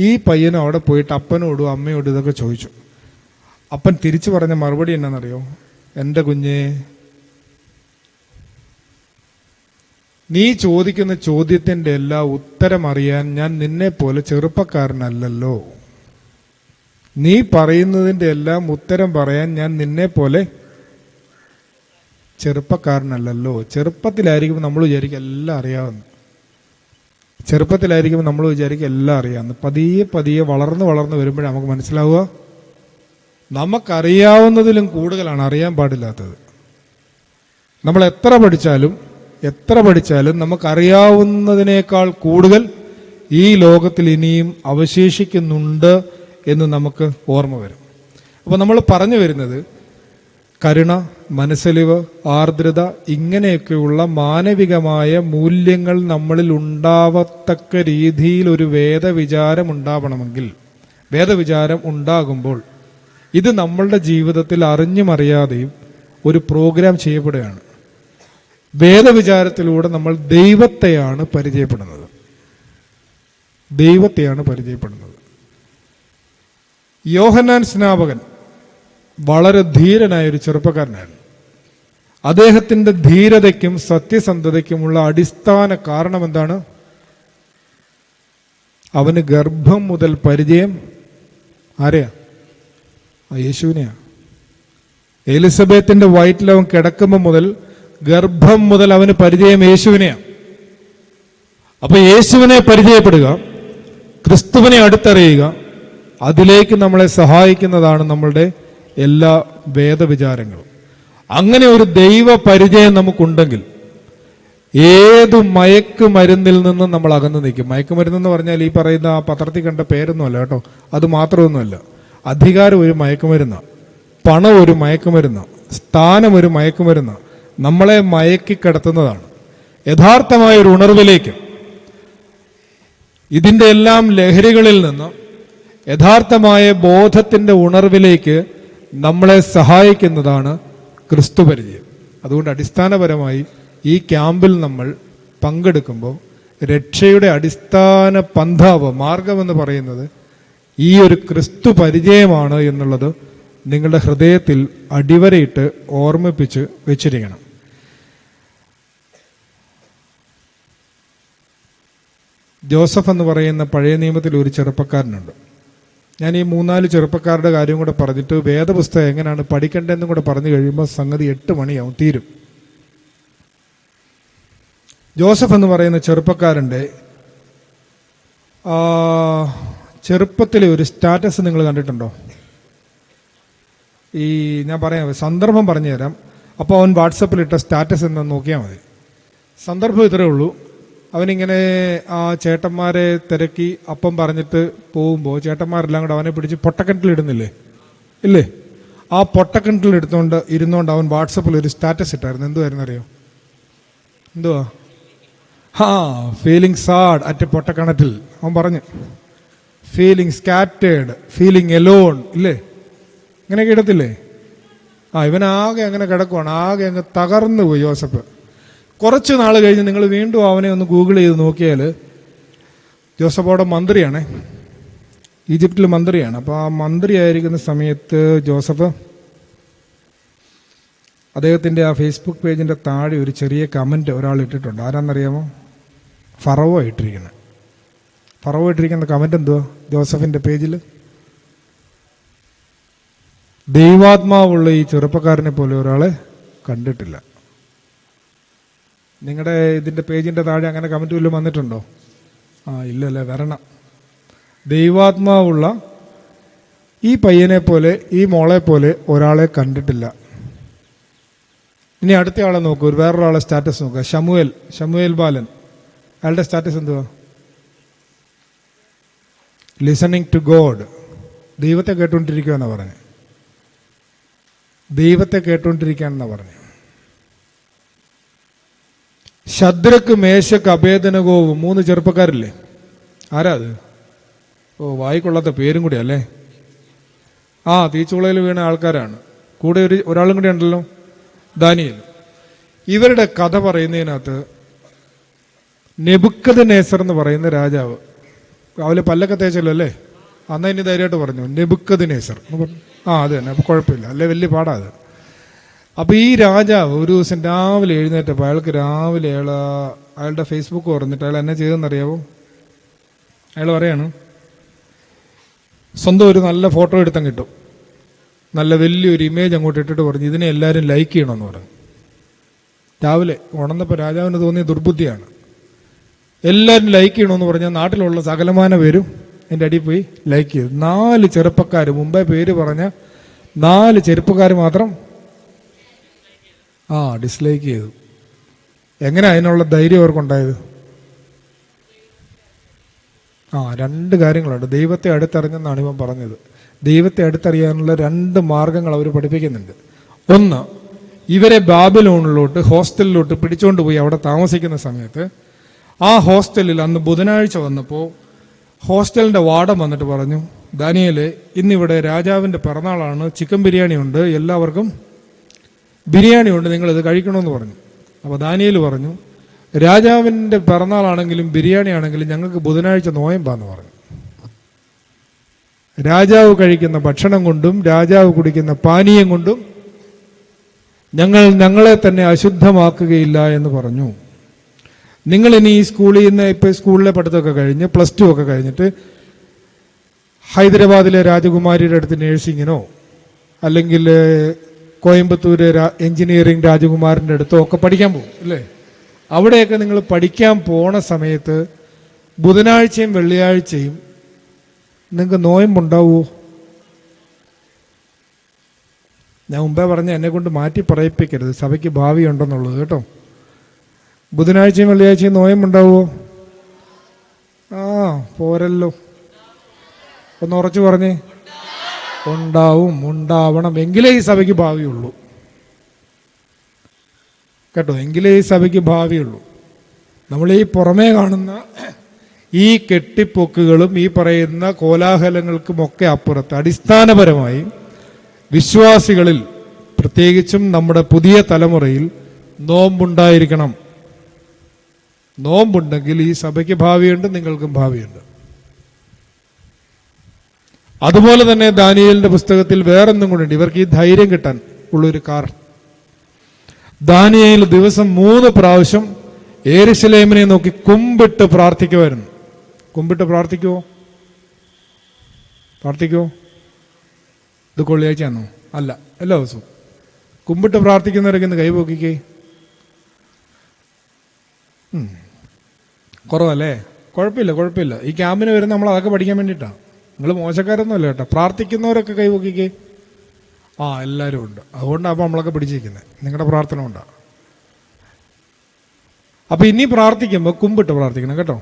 ഈ പയ്യനും അവിടെ പോയിട്ട് അപ്പനോടും അമ്മയോടും ഇതൊക്കെ ചോദിച്ചു. അപ്പൻ തിരിച്ചു പറഞ്ഞ മറുപടി എന്നാണെന്നറിയോ? എൻ്റെ കുഞ്ഞേ, നീ ചോദിക്കുന്ന ചോദ്യത്തിൻ്റെ എല്ലാ ഉത്തരം അറിയാൻ ഞാൻ നിന്നെ പോലെ ചെറുപ്പക്കാരനല്ലല്ലോ. നീ പറയുന്നതിൻ്റെ എല്ലാം ഉത്തരം പറയാൻ ഞാൻ നിന്നെ പോലെ ചെറുപ്പക്കാരനല്ലല്ലോ. ചെറുപ്പത്തിലായിരിക്കും നമ്മൾ വിചാരിക്കും എല്ലാം അറിയാമെന്ന്. ചെറുപ്പത്തിലായിരിക്കും നമ്മൾ വിചാരിക്കും എല്ലാം അറിയാമെന്ന്. പതിയെ വളർന്ന് വരുമ്പോഴേ നമുക്ക് മനസ്സിലാവുക നമുക്കറിയാവുന്നതിലും കൂടുതലാണ് അറിയാൻ പാടില്ലാത്തത്. നമ്മൾ എത്ര പഠിച്ചാലും നമുക്കറിയാവുന്നതിനേക്കാൾ കൂടുതൽ ഈ ലോകത്തിൽ ഇനിയും അവശേഷിക്കുന്നുണ്ട് എന്ന് നമുക്ക് ഓർമ്മ വരും. അപ്പോൾ നമ്മൾ പറഞ്ഞു വരുന്നത് കരുണ, മനസ്സലിവ്, ആർദ്രത, ഇങ്ങനെയൊക്കെയുള്ള മാനവികമായ മൂല്യങ്ങൾ നമ്മളിൽ ഉണ്ടാവത്തക്ക രീതിയിൽ ഒരു വേദവിചാരം ഉണ്ടാവണമെങ്കിൽ, വേദവിചാരം ഉണ്ടാകുമ്പോൾ ഇത് നമ്മളുടെ ജീവിതത്തിൽ അറിഞ്ഞും അറിയാതെയും ഒരു പ്രോഗ്രാം ചെയ്യപ്പെടുകയാണ്. വേദവിചാരത്തിലൂടെ നമ്മൾ ദൈവത്തെയാണ് പരിചയപ്പെടുന്നത്. യോഹന്നാൻ സ്നാപകൻ വളരെ ധീരനായ ഒരു ചെറുപ്പക്കാരനായിരുന്നു. അദ്ദേഹത്തിന്റെ ധീരതയ്ക്കും സത്യസന്ധതയ്ക്കുമുള്ള അടിസ്ഥാന കാരണം എന്താണ്? അവന് ഗർഭം മുതൽ പരിചയം ആരെയാ? യേശുവിനെയാ. എലിസബത്തിന്റെ വയറ്റിൽ അവൻ കിടക്കുമ്പോൾ മുതൽ, ഗർഭം മുതൽ അവന് പരിചയം യേശുവിനെയാ. അപ്പൊ യേശുവിനെ പരിചയപ്പെടുക, ക്രിസ്തുവിനെ അടുത്തറിയുക, അതിലേക്ക് നമ്മളെ സഹായിക്കുന്നതാണ് നമ്മളുടെ എല്ലാ വേദവിചാരങ്ങളും. അങ്ങനെ ഒരു ദൈവ പരിചയം നമുക്കുണ്ടെങ്കിൽ ഏതു മയക്കുമരുന്നിൽ നിന്നും നമ്മൾ അകന്നു നിൽക്കും. മയക്കുമരുന്നെന്ന് പറഞ്ഞാൽ ഈ പറയുന്ന ആ പത്രത്തിൽ കണ്ട പേരൊന്നുമല്ല കേട്ടോ, അത് മാത്രമൊന്നുമല്ല. അധികാരം ഒരു മയക്കുമരുന്നാണ്, പണം ഒരു മയക്കുമരുന്നാണ്, സ്ഥാനം ഒരു മയക്കുമരുന്നാണ്, നമ്മളെ മയക്കിക്കിടത്തുന്നതാണ്. യഥാർത്ഥമായ ഒരു ഉണർവിലേക്ക്, ഇതിൻ്റെ എല്ലാം ലഹരികളിൽ നിന്ന് യഥാർത്ഥമായ ബോധത്തിൻ്റെ ഉണർവിലേക്ക് നമ്മളെ സഹായിക്കുന്നതാണ് ക്രിസ്തുപരിചയം. അതുകൊണ്ട് അടിസ്ഥാനപരമായി ഈ ക്യാമ്പിൽ നമ്മൾ പങ്കെടുക്കുമ്പോൾ രക്ഷയുടെ അടിസ്ഥാന പന്ഥാവ്, മാർഗമെന്ന് പറയുന്നത് ഈ ഒരു ക്രിസ്തു പരിചയമാണ് എന്നുള്ളത് നിങ്ങളുടെ ഹൃദയത്തിൽ അടിവരയിട്ട് ഓർമ്മിപ്പിച്ച് വെച്ചിരിക്കണം. ജോസഫ് എന്ന് പറയുന്ന പഴയ നിയമത്തിൽ ഒരു ചെറുപ്പക്കാരനുണ്ട്. ഞാൻ ഈ 3-4 ചെറുപ്പക്കാരുടെ കാര്യം കൂടെ പറഞ്ഞിട്ട് വേദപുസ്തകം എങ്ങനെയാണ് പഠിക്കേണ്ടതെന്നും കൂടെ പറഞ്ഞു കഴിയുമ്പോൾ സംഗതി 8 മണിയാവും, തീരും. ജോസഫ് എന്ന് പറയുന്ന ചെറുപ്പക്കാരൻ്റെ ചെറുപ്പത്തിലെ ഒരു സ്റ്റാറ്റസ് നിങ്ങൾ കണ്ടിട്ടുണ്ടോ? ഈ ഞാൻ പറയാം, സന്ദർഭം പറഞ്ഞു തരാം. അപ്പോൾ അവൻ വാട്സപ്പിലിട്ട സ്റ്റാറ്റസ് എന്ന് നോക്കിയാൽ മതി. സന്ദർഭം ഇത്രയേ ഉള്ളൂ. അവനിങ്ങനെ ആ ചേട്ടന്മാരെ തിരക്കി അപ്പം പറഞ്ഞിട്ട് പോകുമ്പോൾ ചേട്ടന്മാരെല്ലാം കൂടെ അവനെ പിടിച്ച് പൊട്ടക്കിണറ്റിലിടുന്നില്ലേ, ഇല്ലേ? ആ പൊട്ടക്കിണറ്റിൽ ഇരുന്നുകൊണ്ട് അവൻ വാട്സപ്പിൽ ഒരു സ്റ്റാറ്റസ് ഇട്ടായിരുന്നു. എന്തുവായിരുന്നു അറിയോ? എന്തുവാ? ഫീലിംഗ് സാഡ് അറ്റ് പൊട്ടക്കിണറ്റിൽ. അവൻ പറഞ്ഞു ഫീലിംഗ് സ്കാറ്റേഡ്, ഫീലിംഗ് എലോൺ, ഇല്ലേ? ഇങ്ങനെയൊക്കെ ഇടത്തില്ലേ? ഇവനാകെ അങ്ങനെ കിടക്കുവാണ്, ആകെ അങ്ങ് തകർന്നു പോയി ജോസഫ്. കുറച്ച് നാൾ കഴിഞ്ഞ് നിങ്ങൾ വീണ്ടും അവനെ ഒന്ന് ഗൂഗിൾ ചെയ്ത് നോക്കിയാൽ ജോസഫ് അവിടെ മന്ത്രിയാണേ, ഈജിപ്തിൽ മന്ത്രിയാണ്. അപ്പോൾ ആ മന്ത്രി ആയിരിക്കുന്ന സമയത്ത് ജോസഫ് അദ്ദേഹത്തിൻ്റെ ആ ഫേസ്ബുക്ക് പേജിൻ്റെ താഴെ ഒരു ചെറിയ കമൻറ്റ് ഒരാൾ ഇട്ടിട്ടുണ്ട്. ആരാന്നറിയാമോ? ഫറവോ ഇട്ടിരിക്കുന്നത്. ഫറവോ ഇട്ടിരിക്കുന്ന കമൻറ്റ് എന്തുവാ ജോസഫിൻ്റെ പേജിൽ? ദൈവാത്മാവുള്ള ഈ ചെറുപ്പക്കാരനെ പോലെ ഒരാളെ കണ്ടിട്ടില്ല. നിങ്ങളുടെ ഇതിൻ്റെ പേജിൻ്റെ താഴെ അങ്ങനെ കമൻറ്റ് വല്ലതും വന്നിട്ടുണ്ടോ? ഇല്ലല്ലേ, വരണം. ദൈവാത്മാവുള്ള ഈ പയ്യനെ പോലെ, ഈ മോളെ പോലെ ഒരാളെ കണ്ടിട്ടില്ല. ഇനി അടുത്ത ആളെ നോക്കൂ, വേറൊരാളെ സ്റ്റാറ്റസ് നോക്കുക. ഷമുവേൽ ബാലൻ. അയാളുടെ സ്റ്റാറ്റസ് എന്തുവാ? Listening to God. ദൈവത്തെ കേട്ടുകൊണ്ടിരിക്കുക എന്നാണ് പറഞ്ഞത്. ദൈവത്തെ കേട്ടുകൊണ്ടിരിക്കുകയാണെന്നാണ് പറഞ്ഞത്. ശദ്രക്ക്, മേശക്ക്, അഭേദനകോവും 3 ചെറുപ്പക്കാരില്ലേ? ആരാ അത്? വായിക്കൊള്ളാത്ത പേരും കൂടി അല്ലേ? തീച്ചുളയിൽ വീണ ആൾക്കാരാണ്. കൂടെ ഒരാളും കൂടി ഉണ്ടല്ലോ, ദാനിയേൽ. ഇവരുടെ കഥ പറയുന്നതിനകത്ത് നെബുക്കദ്നേസർ എന്ന് പറയുന്ന രാജാവ്, രാവിലെ പല്ലൊക്കെ തേച്ചല്ലോ അല്ലേ? അന്ന് ഇനി ധൈര്യമായിട്ട് പറഞ്ഞു നെബുക്കദ്നേസർ. അത് തന്നെ, അപ്പോൾ കുഴപ്പമില്ല, അല്ലേ? വലിയ പാടാ അത്. അപ്പോൾ ഈ രാജാവ് ഒരു ദിവസം രാവിലെ എഴുന്നേറ്റപ്പോൾ അയാൾക്ക് രാവിലെ അയാളുടെ ഫേസ്ബുക്ക് തുറന്നിട്ട് അയാൾ എന്നെ ചെയ്തെന്നറിയാവോ? അയാൾ പറയാണ്, സ്വന്തം ഒരു നല്ല ഫോട്ടോ എടുത്താൽ കിട്ടും, നല്ല വലിയൊരു ഇമേജ് അങ്ങോട്ട് ഇട്ടിട്ട് പറഞ്ഞു ഇതിനെ എല്ലാവരും ലൈക്ക് ചെയ്യണമെന്ന് പറഞ്ഞു. രാവിലെ ഉണർന്നപ്പോൾ രാജാവിന് തോന്നിയ ദുർബുദ്ധിയാണ്. എല്ലാവരും ലൈക്ക് ചെയ്യണമെന്ന് പറഞ്ഞാൽ നാട്ടിലുള്ള സകലമാന പേരും എൻ്റെ അടിയിൽ പോയി ലൈക്ക് ചെയ്തു. 4 ചെറുപ്പക്കാർ, മുമ്പേ പേര് പറഞ്ഞ 4 ചെറുപ്പക്കാർ മാത്രം ഡിസ്ലൈക്ക് ചെയ്തു. എങ്ങനെ അതിനുള്ള ധൈര്യം അവർക്കുണ്ടായത്? 2 കാര്യങ്ങളുണ്ട്. ദൈവത്തെ അടുത്തറിഞ്ഞെന്നാണ് ഇവൻ പറഞ്ഞത്. ദൈവത്തെ അടുത്തറിയാനുള്ള 2 മാർഗങ്ങൾ അവർ പഠിപ്പിക്കുന്നുണ്ട്. ഒന്ന്, ഇവരെ ബാബിലോണിലോട്ട്, ഹോസ്റ്റലിലോട്ട് പിടിച്ചുകൊണ്ട് പോയി അവിടെ താമസിക്കുന്ന സമയത്ത് ആ ഹോസ്റ്റലിൽ അന്ന് ബുധനാഴ്ച വന്നപ്പോൾ ഹോസ്റ്റലിൻ്റെ വാർഡൻ വന്നിട്ട് പറഞ്ഞു, ദാനിയേലേ, ഇന്നിവിടെ രാജാവിൻ്റെ പിറന്നാളാണ്, ചിക്കൻ ബിരിയാണി ഉണ്ട്, എല്ലാവർക്കും ബിരിയാണി ഉണ്ട്, നിങ്ങളിത് കഴിക്കണമെന്ന് പറഞ്ഞു. അപ്പോൾ ദാനിയേൽ പറഞ്ഞു, രാജാവിൻ്റെ പിറന്നാളാണെങ്കിലും ബിരിയാണി ആണെങ്കിലും ഞങ്ങൾക്ക് ബുധനാഴ്ച നോയമ്പാന്ന് പറഞ്ഞു. രാജാവ് കഴിക്കുന്ന ഭക്ഷണം കൊണ്ടും രാജാവ് കുടിക്കുന്ന പാനീയം കൊണ്ടും ഞങ്ങളെ തന്നെ അശുദ്ധമാക്കുകയില്ല എന്ന് പറഞ്ഞു. നിങ്ങളിനി ഈ സ്കൂളിൽ നിന്ന് ഇപ്പോൾ സ്കൂളിലെ പഠിത്തമൊക്കെ കഴിഞ്ഞ് +2 ഒക്കെ കഴിഞ്ഞിട്ട് ഹൈദരാബാദിലെ രാജകുമാരിയുടെ അടുത്ത് നേഴ്സിങ്ങിനോ അല്ലെങ്കിൽ കോയമ്പത്തൂര് എഞ്ചിനീയറിംഗ് രാജകുമാരൻ്റെ അടുത്തോ ഒക്കെ പഠിക്കാൻ പോകും അല്ലേ? അവിടെയൊക്കെ നിങ്ങൾ പഠിക്കാൻ പോണ സമയത്ത് ബുധനാഴ്ചയും വെള്ളിയാഴ്ചയും നിങ്ങൾക്ക് നോയമ്പുണ്ടാവുമോ? ഞാൻ മുമ്പേ പറഞ്ഞ എന്നെ കൊണ്ട് മാറ്റി പറയിപ്പിക്കരുത്, സഭയ്ക്ക് ഭാവി ഉണ്ടെന്നുള്ളത് കേട്ടോ. ബുധനാഴ്ചയും വെള്ളിയാഴ്ചയും നോയമ്പുണ്ടാവുമോ? പോരല്ലോ, ഒന്ന് ഉറച്ചു പറഞ്ഞേ. ഉണ്ടാവും, ഉണ്ടാവണം, എങ്കിലേ ഈ സഭയ്ക്ക് ഭാവിയുള്ളൂ. കേട്ടോ, എങ്കിലേ ഈ സഭയ്ക്ക് ഭാവിയുള്ളൂ. നമ്മൾ ഈ പുറമേ കാണുന്ന ഈ കെട്ടിപ്പൊക്കുകളും ഈ പറയുന്ന കോലാഹലങ്ങൾക്കുമൊക്കെ അപ്പുറത്ത് അടിസ്ഥാനപരമായി വിശ്വാസികളിൽ, പ്രത്യേകിച്ചും നമ്മുടെ പുതിയ തലമുറയിൽ നോമ്പുണ്ടായിരിക്കണം. നോമ്പുണ്ടെങ്കിൽ ഈ സഭയ്ക്ക് ഭാവിയുണ്ട്, നിങ്ങൾക്കും ഭാവിയുണ്ട്. അതുപോലെ തന്നെ ദാനിയേലിന്റെ പുസ്തകത്തിൽ വേറൊന്നും കൂടെ ഇവർക്ക് ഈ ധൈര്യം കിട്ടാൻ ഉള്ളൊരു കാരണം. ദാനിയേൽ ദിവസം 3 പ്രാവശ്യം യെരൂശലേമിനെ നോക്കി കുമ്പിട്ട് പ്രാർത്ഥിക്കുമായിരുന്നു. കുമ്പിട്ട് പ്രാർത്ഥിക്കുവോ? ഇത് കൊള്ളിയാഴ്ചയാണോ? അല്ല, എല്ലാ ദിവസവും കുമ്പിട്ട് പ്രാർത്ഥിക്കുന്നവരൊക്കെ ഇന്ന് കൈപോക്കിക്കേ. കുറവല്ലേ? കുഴപ്പമില്ല. ഈ ക്യാമ്പിന് വരുന്ന നമ്മൾ അതൊക്കെ പഠിക്കാൻ വേണ്ടിയിട്ടാണ്. നിങ്ങൾ മോശക്കാരൊന്നും അല്ല കേട്ടോ. പ്രാർത്ഥിക്കുന്നവരൊക്കെ കൈപോക്കിക്കേ. എല്ലാവരും ഉണ്ട്. അതുകൊണ്ടാണ് അപ്പോൾ നമ്മളൊക്കെ പിടിച്ചിരിക്കുന്നത്. നിങ്ങളുടെ പ്രാർത്ഥന കൊണ്ടാണ്. അപ്പം ഇനി പ്രാർത്ഥിക്കുമ്പോൾ കുമ്പിട്ട് പ്രാർത്ഥിക്കണം കേട്ടോ.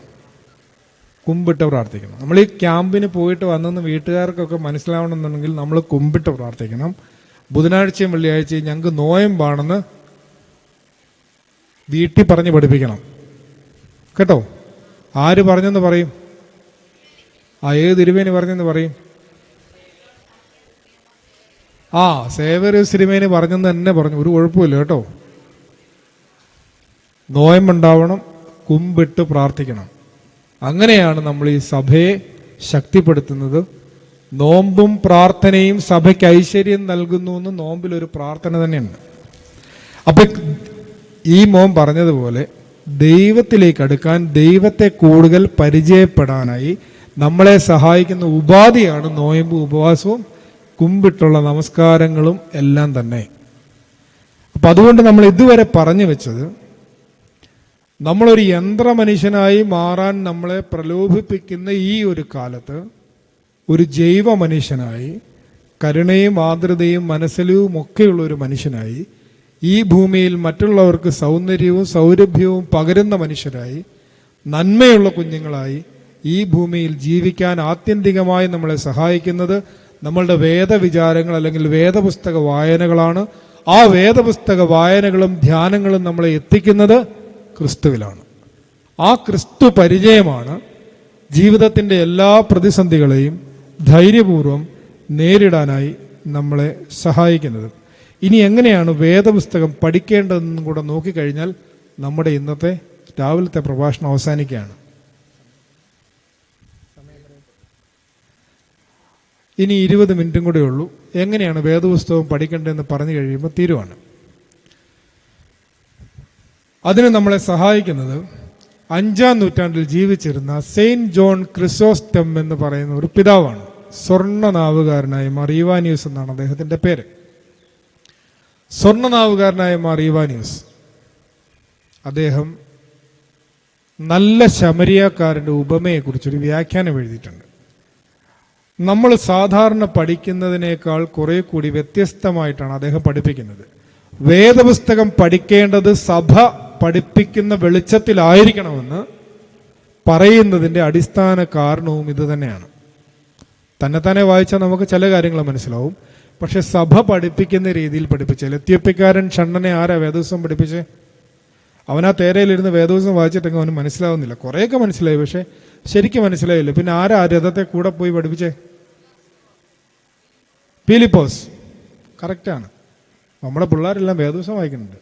കുമ്പിട്ട് പ്രാർത്ഥിക്കണം. നമ്മൾ ഈ ക്യാമ്പിന് പോയിട്ട് വന്നെന്ന് വീട്ടുകാർക്കൊക്കെ മനസ്സിലാവണമെന്നുണ്ടെങ്കിൽ നമ്മൾ കുമ്പിട്ട് പ്രാർത്ഥിക്കണം. ബുധനാഴ്ചയും വെള്ളിയാഴ്ചയും ഞങ്ങൾക്ക് നോയമ്പാണെന്ന് വീട്ടിൽ പറഞ്ഞ് പഠിപ്പിക്കണം കേട്ടോ. ആര് പറഞ്ഞെന്ന് പറയും? ഏത് തിരുമേനി പറഞ്ഞെന്ന് പറയും? സേവ്യർ തിരുമേനി പറഞ്ഞെന്ന് തന്നെ പറഞ്ഞു. ഒരു കുഴപ്പമില്ല കേട്ടോ. നോയമ്പുണ്ടാവണം, കുമ്പിട്ട് പ്രാർത്ഥിക്കണം. അങ്ങനെയാണ് നമ്മൾ ഈ സഭയെ ശക്തിപ്പെടുത്തുന്നത്. നോമ്പും പ്രാർത്ഥനയും സഭയ്ക്ക് ഐശ്വര്യം നൽകുന്നു എന്ന് നോമ്പിലൊരു പ്രാർത്ഥന തന്നെയുണ്ട്. അപ്പൊ ഈ മോൻ പറഞ്ഞതുപോലെ ദൈവത്തിലേക്ക് അടുക്കാൻ, ദൈവത്തെ കൂടുതൽ പരിചയപ്പെടാനായി നമ്മളെ സഹായിക്കുന്ന ഉപാധിയാണ് നോയമ്പ്, ഉപവാസവും കുമ്പിട്ടുള്ള നമസ്കാരങ്ങളും എല്ലാം തന്നെ. അപ്പൊ അതുകൊണ്ട് നമ്മൾ ഇതുവരെ പറഞ്ഞു വെച്ചത്, നമ്മളൊരു യന്ത്രമനുഷ്യനായി മാറാൻ നമ്മളെ പ്രലോഭിപ്പിക്കുന്ന ഈ ഒരു കാലത്ത് ഒരു ജൈവ മനുഷ്യനായി, കരുണയും ആർദ്രതയും മനസ്സിലും ഒക്കെയുള്ള ഒരു മനുഷ്യനായി, ഈ ഭൂമിയിൽ മറ്റുള്ളവർക്ക് സൗന്ദര്യവും സൗരഭ്യവും പകരുന്ന മനുഷ്യരായി, നന്മയുള്ള കുഞ്ഞുങ്ങളായി ഈ ഭൂമിയിൽ ജീവിക്കാൻ ആത്യന്തികമായി നമ്മളെ സഹായിക്കുന്നത് നമ്മളുടെ വേദവിചാരങ്ങൾ അല്ലെങ്കിൽ വേദപുസ്തക വായനകളാണ്. ആ വേദപുസ്തക വായനകളും ധ്യാനങ്ങളും നമ്മളെ എത്തിക്കുന്നത് ക്രിസ്തുവിലാണ്. ആ ക്രിസ്തു പരിചയമാണ് ജീവിതത്തിൻ്റെ എല്ലാ പ്രതിസന്ധികളെയും ധൈര്യപൂർവ്വം നേരിടാനായി നമ്മളെ സഹായിക്കുന്നത്. ഇനി എങ്ങനെയാണ് വേദപുസ്തകം പഠിക്കേണ്ടതെന്നും കൂടെ നോക്കിക്കഴിഞ്ഞാൽ നമ്മുടെ ഇന്നത്തെ രാവിലത്തെ പ്രഭാഷണം അവസാനിക്കുകയാണ്. ഇനി 20 മിനിറ്റും കൂടെ ഉള്ളൂ. എങ്ങനെയാണ് വേദപുസ്തകം പഠിക്കേണ്ടതെന്ന് പറഞ്ഞു കഴിയുമ്പോൾ തീരുവാണ്. അതിന് നമ്മളെ സഹായിക്കുന്നത് 5-ാം നൂറ്റാണ്ടിൽ ജീവിച്ചിരുന്ന സെയിന്റ് ജോൺ ക്രിസോസ്റ്റം എന്ന് പറയുന്ന ഒരു പിതാവാണ്. സ്വർണ്ണനാവുകാരനായ മാർ ഈവാനിയൂസ് എന്നാണ് അദ്ദേഹത്തിന്റെ പേര്. സ്വർണ്ണനാവുകാരനായ മാർ ഈവാനിയൂസ് അദ്ദേഹം നല്ല ശമരിയാക്കാരൻ്റെ ഉപമയെക്കുറിച്ചൊരു വ്യാഖ്യാനം എഴുതിയിട്ടുണ്ട്. നമ്മൾ സാധാരണ പഠിക്കുന്നതിനേക്കാൾ കുറെ കൂടി വ്യത്യസ്തമായിട്ടാണ് അദ്ദേഹം പഠിപ്പിക്കുന്നത്. വേദപുസ്തകം പഠിക്കേണ്ടത് സഭ പഠിപ്പിക്കുന്ന വെളിച്ചത്തിലായിരിക്കണമെന്ന് പറയുന്നതിൻ്റെ അടിസ്ഥാന കാരണവും ഇത് തന്നെയാണ്. തന്നെ വായിച്ചാൽ നമുക്ക് ചില കാര്യങ്ങൾ മനസ്സിലാവും. പക്ഷെ സഭ പഠിപ്പിക്കുന്ന രീതിയിൽ പഠിപ്പിച്ചാൽ, എത്യോപ്യക്കാരൻ ഷണ്ണനെ ആരാ വേദപുസ്തകം പഠിപ്പിച്ചേ? അവനാ തേരയിലിരുന്ന് വേദപുസ്തകം വായിച്ചിട്ടെങ്കിൽ അവന് മനസ്സിലാവുന്നില്ല. കുറേയൊക്കെ മനസ്സിലായി, പക്ഷെ ശരിക്കും മനസ്സിലായില്ല. പിന്നെ ആരാ രഥത്തെ കൂടെ പോയി പഠിപ്പിച്ചേ? പീലിപ്പോസ്. കറക്റ്റാണ്. നമ്മുടെ പിള്ളേരെല്ലാം വേദപുസ്തകം വായിക്കുന്നുണ്ട്.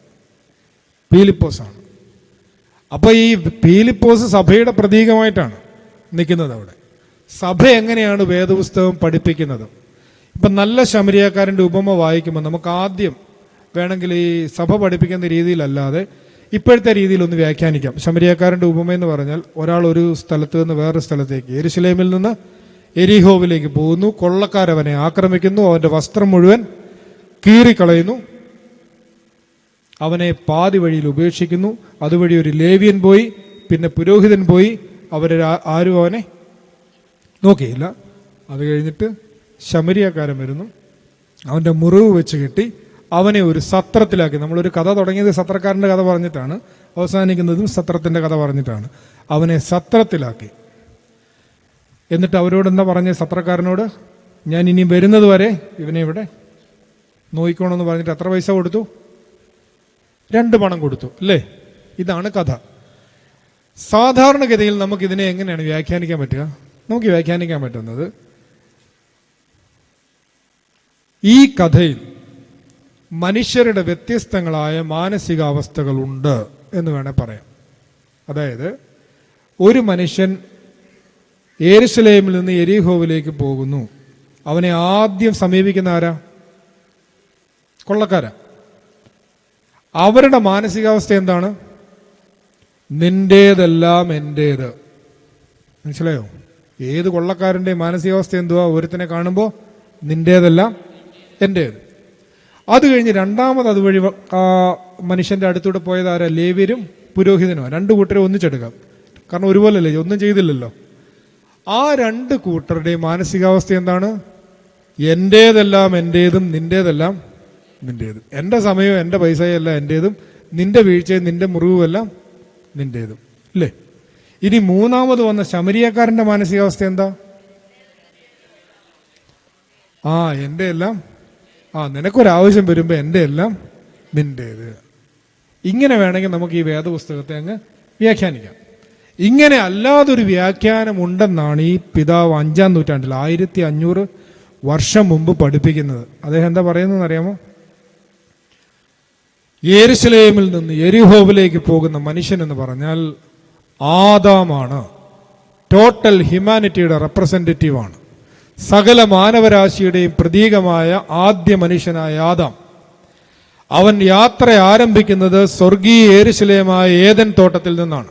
പീലിപ്പോസാണ്. അപ്പൊ ഈ പീലിപ്പോസ് സഭയുടെ പ്രതീകമായിട്ടാണ് നിൽക്കുന്നത് അവിടെ. സഭ എങ്ങനെയാണ് വേദപുസ്തകം പഠിപ്പിക്കുന്നത്? ഇപ്പം നല്ല ശമരിയാക്കാരൻ്റെ ഉപമ വായിക്കുമ്പോൾ നമുക്ക് ആദ്യം വേണമെങ്കിൽ ഈ സഭ പഠിപ്പിക്കുന്ന രീതിയിലല്ലാതെ ഇപ്പോഴത്തെ രീതിയിലൊന്ന് വ്യാഖ്യാനിക്കാം. ശമരിയാക്കാരൻ്റെ ഉപമ എന്ന് പറഞ്ഞാൽ, ഒരാൾ ഒരു സ്ഥലത്ത് നിന്ന് വേറൊരു സ്ഥലത്തേക്ക്, യെരൂശലേമിൽ നിന്ന് എരിഹോവിലേക്ക് പോകുന്നു. കൊള്ളക്കാരവനെ ആക്രമിക്കുന്നു, അവൻ്റെ വസ്ത്രം മുഴുവൻ കീറിക്കളയുന്നു, അവനെ പാതി വഴിയിൽ ഉപേക്ഷിക്കുന്നു. അതുവഴി ഒരു ലേവ്യൻ പോയി, പിന്നെ പുരോഹിതൻ പോയി, ആരും അവനെ നോക്കിയില്ല. അത് കഴിഞ്ഞിട്ട് ശമരിയാക്കാരൻ വരുന്നു, അവൻ്റെ മുറിവ് വെച്ച് കെട്ടി അവനെ ഒരു സത്രത്തിലാക്കി. നമ്മളൊരു കഥ തുടങ്ങിയത് സത്രക്കാരൻ്റെ കഥ പറഞ്ഞിട്ടാണ്, അവസാനിക്കുന്നതും സത്രത്തിൻ്റെ കഥ പറഞ്ഞിട്ടാണ്. അവനെ സത്രത്തിലാക്കി. എന്നിട്ട് അവരോട് എന്താ പറഞ്ഞ? സത്രക്കാരനോട്, ഞാൻ ഇനി വരുന്നത് വരെ ഇവനെ ഇവിടെ നോയിക്കോണമെന്ന് പറഞ്ഞിട്ട് എത്ര പൈസ കൊടുത്തു? 2 പണം കൊടുത്തു അല്ലേ? ഇതാണ് കഥ. സാധാരണഗതിയിൽ നമുക്കിതിനെ എങ്ങനെയാണ് വ്യാഖ്യാനിക്കാൻ പറ്റുക? നമുക്ക് വ്യാഖ്യാനിക്കാൻ പറ്റുന്നത്, ഈ കഥയിൽ മനുഷ്യരുടെ വ്യത്യസ്തങ്ങളായ മാനസികാവസ്ഥകളുണ്ട് എന്ന് വേണേൽ പറയാം. അതായത് ഒരു മനുഷ്യൻ യെരുശലേമിൽ നിന്ന് യെരിഹോവിലേക്ക് പോകുന്നു. അവനെ ആദ്യം സമീപിക്കുന്ന ആരാ? കൊള്ളക്കാരാ. അവരുടെ മാനസികാവസ്ഥ എന്താണ്? നിന്റേതെല്ലാം എന്റേത്. മനസ്സിലായോ? ഏത് കൊള്ളക്കാരൻ്റെ മാനസികാവസ്ഥ എന്തുവാ? ഒരുത്തിനെ കാണുമ്പോൾ നിന്റേതെല്ലാം എന്റേത്. അത് കഴിഞ്ഞ് രണ്ടാമത് അതുവഴി മനുഷ്യന്റെ അടുത്തൂടെ പോയത് ആരാ? ലേവ്യരും പുരോഹിതനുമാണ്. 2 കൂട്ടരെ ഒന്നിച്ചെടുക്കാം, കാരണം ഒരുപോലല്ലേ, ഒന്നും ചെയ്തില്ലല്ലോ. ആ 2 കൂട്ടരുടെയും മാനസികാവസ്ഥ എന്താണ്? എന്റേതെല്ലാം എന്റേതും നിന്റേതെല്ലാം നിന്റേതും. എൻ്റെ സമയവും എൻ്റെ പൈസയും എൻ്റേതും, നിന്റെ വീഴ്ചയും നിന്റെ മുറിവുമെല്ലാം നിന്റേതും, അല്ലേ? ഇനി മൂന്നാമത് വന്ന ശമരിയക്കാരൻ്റെ മാനസികാവസ്ഥ എന്താ? എൻ്റെ എല്ലാം നിനക്കൊരാവശ്യം വരുമ്പോൾ എൻ്റെ എല്ലാം നിന്റേത്. ഇങ്ങനെ വേണമെങ്കിൽ നമുക്ക് ഈ വേദപുസ്തകത്തെ അങ്ങ് വ്യാഖ്യാനിക്കാം. ഇങ്ങനെ അല്ലാതൊരു വ്യാഖ്യാനം ഉണ്ടെന്നാണ് ഈ പിതാവ് 5-ാം നൂറ്റാണ്ടിൽ 1500 വർഷം മുമ്പ് പഠിപ്പിക്കുന്നത്. അദ്ദേഹം എന്താ പറയുന്നതെന്ന് അറിയാമോ? യെരുശലേമിൽ നിന്ന് യെരിഹോവിലേക്ക് പോകുന്ന മനുഷ്യൻ എന്ന് പറഞ്ഞാൽ ആദാമാണ്. ടോട്ടൽ ഹ്യൂമാനിറ്റിയുടെ റെപ്രസെന്റേറ്റീവാണ്. സകല മാനവരാശിയുടെയും പ്രതീകമായ ആദ്യ മനുഷ്യനായ ആദാം. അവൻ യാത്ര ആരംഭിക്കുന്നത് സ്വർഗീയ യെരുശലേമായ ഏദൻ തോട്ടത്തിൽ നിന്നാണ്.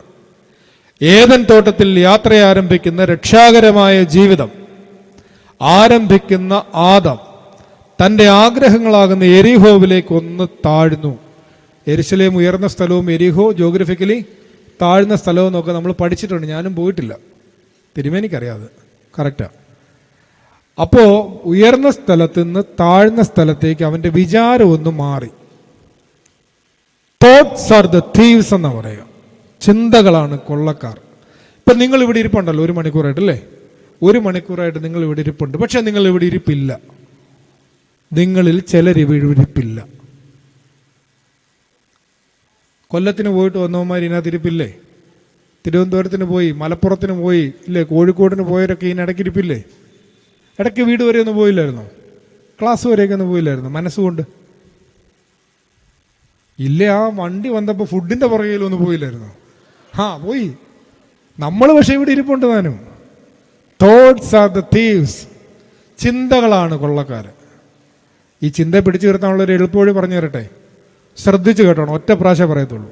ഏദൻ തോട്ടത്തിൽ യാത്ര ആരംഭിക്കുന്ന രക്ഷാകരമായ ജീവിതം ആരംഭിക്കുന്ന ആദാം തൻ്റെ ആഗ്രഹങ്ങളാകുന്ന യെരിഹോവിലേക്ക് ഒന്ന് താഴ്ന്നു. യെരുശലേം ഉയർന്ന സ്ഥലവും യെരിഹോ ജോഗ്രഫിക്കലി താഴ്ന്ന സ്ഥലവും ഒക്കെ നമ്മൾ പഠിച്ചിട്ടുണ്ട്. ഞാനും പോയിട്ടില്ല, തിരുമേനിക്കറിയാതെ. കറക്റ്റാ. അപ്പോ ഉയർന്ന സ്ഥലത്ത് നിന്ന് താഴ്ന്ന സ്ഥലത്തേക്ക് അവന്റെ വിചാരം ഒന്ന് മാറി. തോട്ട്സ് ആർ ദ തീവ്സ് എന്നാ പറയുക. ചിന്തകളാണ് കൊള്ളക്കാർ. ഇപ്പൊ നിങ്ങൾ ഇവിടെ ഇരിപ്പുണ്ടല്ലോ 1 മണിക്കൂറായിട്ടല്ലേ? 1 മണിക്കൂറായിട്ട് നിങ്ങൾ ഇവിടെ ഇരിപ്പുണ്ട്. പക്ഷെ നിങ്ങൾ ഇവിടെ ഇരിപ്പില്ല. നിങ്ങളിൽ ചിലർ ഇരിപ്പില്ല. കൊല്ലത്തിന് പോയിട്ട് വന്നവന്മാർ ഇതിനകത്ത് ഇരിപ്പില്ലേ? തിരുവനന്തപുരത്തിന് പോയി, മലപ്പുറത്തിന് പോയി ഇല്ലേ, കോഴിക്കോടിന് പോയവരൊക്കെ ഇതിനിടയ്ക്ക് ഇരിപ്പില്ലേ? ഇടയ്ക്ക് വീട് വരെ ഒന്നും പോയില്ലായിരുന്നോ? ക്ലാസ് വരെയൊക്കെ ഒന്നും പോയില്ലായിരുന്നു മനസ്സുകൊണ്ട്? ഇല്ല, ആ വണ്ടി വന്നപ്പോൾ ഫുഡിന്റെ പുറകിലൊന്നും പോയില്ലായിരുന്നോ? പോയി. നമ്മൾ പക്ഷെ ഇവിടെ ഇരിപ്പുണ്ട് താനും. Thoughts are the thieves. ചിന്തകളാണ് കൊള്ളക്കാര്. ഈ ചിന്ത പിടിച്ചു നിർത്താനുള്ള ഒരു എളുപ്പവഴി പറഞ്ഞു തരട്ടെ? ശ്രദ്ധിച്ചു കേട്ടോണം, ഒറ്റ പ്രാവശ്യം പറയത്തുള്ളൂ.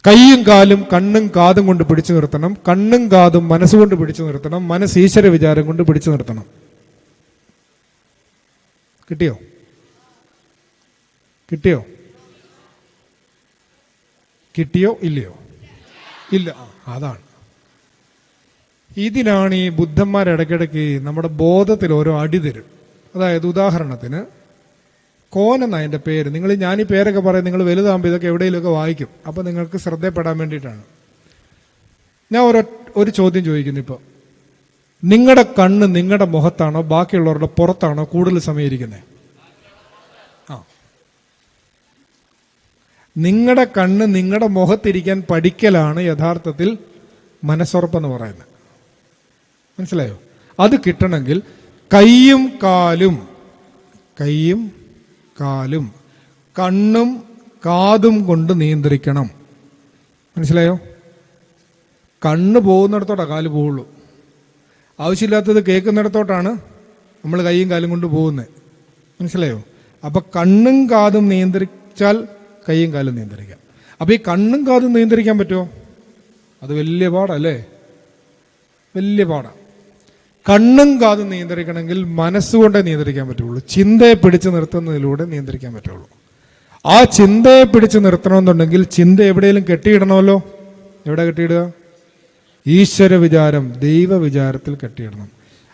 കൈയും കാലും കണ്ണും കാതും കൊണ്ട് പിടിച്ചു നിർത്തണം. കണ്ണും കാതും മനസ്സുകൊണ്ട് പിടിച്ചു നിർത്തണം. മനസ്സ് ഈശ്വര വിചാരം കൊണ്ട് പിടിച്ചു നിർത്തണം. കിട്ടിയോ? കിട്ടിയോ? കിട്ടിയോ? ഇല്ലയോ? ഇല്ല. അതാണ്. ഇതിനാണ് ഈ ബുദ്ധന്മാർ ഇടയ്ക്കിടയ്ക്ക് നമ്മുടെ ബോധത്തിൽ ഓരോ അടി തരും. അതായത് ഉദാഹരണത്തിന് കോനെന്ന അതിൻ്റെ പേര്. ഞാൻ ഈ പേരൊക്കെ പറയും, നിങ്ങൾ വലുതാകുമ്പോൾ ഇതൊക്കെ എവിടെയെങ്കിലുമൊക്കെ വായിക്കും. അപ്പോൾ നിങ്ങൾക്ക് ശ്രദ്ധപ്പെടാൻ വേണ്ടിയിട്ടാണ് ഞാൻ ഒരു ചോദ്യം ചോദിക്കുന്നു. ഇപ്പോൾ നിങ്ങളുടെ കണ്ണ് നിങ്ങളുടെ മുഖത്താണോ ബാക്കിയുള്ളവരുടെ പുറത്താണോ കൂടുതൽ സമയം ഇരിക്കുന്നത്? നിങ്ങളുടെ കണ്ണ് നിങ്ങളുടെ മുഖത്തിരിക്കാൻ പഠിക്കലാണ് യഥാർത്ഥത്തിൽ മനസ്സുറപ്പെന്ന് പറയുന്നത്. മനസ്സിലായോ? അത് കിട്ടണമെങ്കിൽ കൈയും കാലും കണ്ണും കാതും കൊണ്ട് നിയന്ത്രിക്കണം. മനസ്സിലായോ? കണ്ണ് പോകുന്നിടത്തോട്ടാണ് കാല് പോവുള്ളൂ. ആവശ്യമില്ലാത്തത് കേൾക്കുന്നിടത്തോട്ടാണ് നമ്മൾ കൈയും കാലും കൊണ്ട് പോകുന്നത്. മനസ്സിലായോ? അപ്പൊ കണ്ണും കാതും നിയന്ത്രിച്ചാൽ കൈയും കാലും നിയന്ത്രിക്കാം. അപ്പൊ ഈ കണ്ണും കാതും നിയന്ത്രിക്കാൻ പറ്റുമോ? അത് വലിയ പാടല്ലേ? വലിയ പാടാണ്. കണ്ണും കാതും നിയന്ത്രിക്കണമെങ്കിൽ മനസ്സുകൊണ്ടേ നിയന്ത്രിക്കാൻ പറ്റുള്ളൂ. ചിന്തയെ പിടിച്ചു നിർത്തുന്നതിലൂടെ നിയന്ത്രിക്കാൻ പറ്റുള്ളൂ. ആ ചിന്തയെ പിടിച്ചു നിർത്തണമെന്നുണ്ടെങ്കിൽ ചിന്ത എവിടെയെങ്കിലും കെട്ടിയിടണമല്ലോ. എവിടെ കെട്ടിയിടുക? ഈശ്വര വിചാരം, ദൈവ വിചാരത്തിൽ കെട്ടിയിടണം.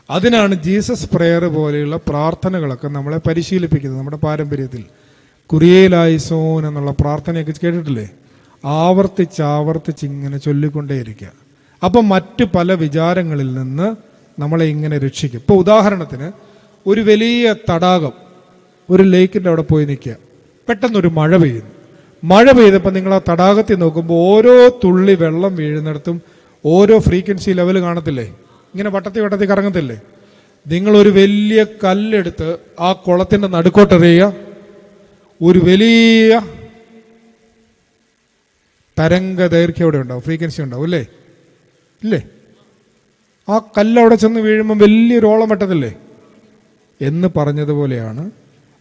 അതിനാണ് ജീസസ് പ്രേയർ പോലെയുള്ള പ്രാർത്ഥനകളൊക്കെ നമ്മളെ പരിശീലിപ്പിക്കുന്നത്. നമ്മുടെ പാരമ്പര്യത്തിൽ കുരിയേലായിസോൻ എന്നുള്ള പ്രാർത്ഥനയൊക്കെ കേട്ടിട്ടില്ലേ? ആവർത്തിച്ച് ഇങ്ങനെ ചൊല്ലിക്കൊണ്ടേയിരിക്കുക. അപ്പം മറ്റു പല വിചാരങ്ങളിൽ നിന്ന് നമ്മളെ ഇങ്ങനെ രക്ഷിക്കും. ഇപ്പോൾ ഉദാഹരണത്തിന് ഒരു വലിയ തടാകം, ഒരു ലേക്കിൻ്റെ അവിടെ പോയി നിൽക്കുക. പെട്ടെന്നൊരു മഴ പെയ്യുന്നു. മഴ പെയ്തപ്പോൾ നിങ്ങൾ ആ തടാകത്തിൽ നോക്കുമ്പോൾ ഓരോ തുള്ളി വെള്ളം വീഴുന്നിടത്തും ഓരോ ഫ്രീക്വൻസി ലെവൽ കാണത്തില്ലേ? ഇങ്ങനെ വട്ടത്തി വട്ടത്തി കറങ്ങത്തില്ലേ? നിങ്ങളൊരു വലിയ കല്ലെടുത്ത് ആ കുളത്തിൻ്റെ നടുക്കോട്ടെറിയുക, ഒരു വലിയ തരംഗ ദൈർഘ്യം അവിടെ ഉണ്ടാവും, ഫ്രീക്വൻസി ഉണ്ടാവും അല്ലേ? ഇല്ലേ? ആ കല്ലവിടെ ചെന്ന് വീഴുമ്പോൾ വലിയൊരു ഓളം വെട്ടത്തില്ലേ? എന്ന് പറഞ്ഞതുപോലെയാണ്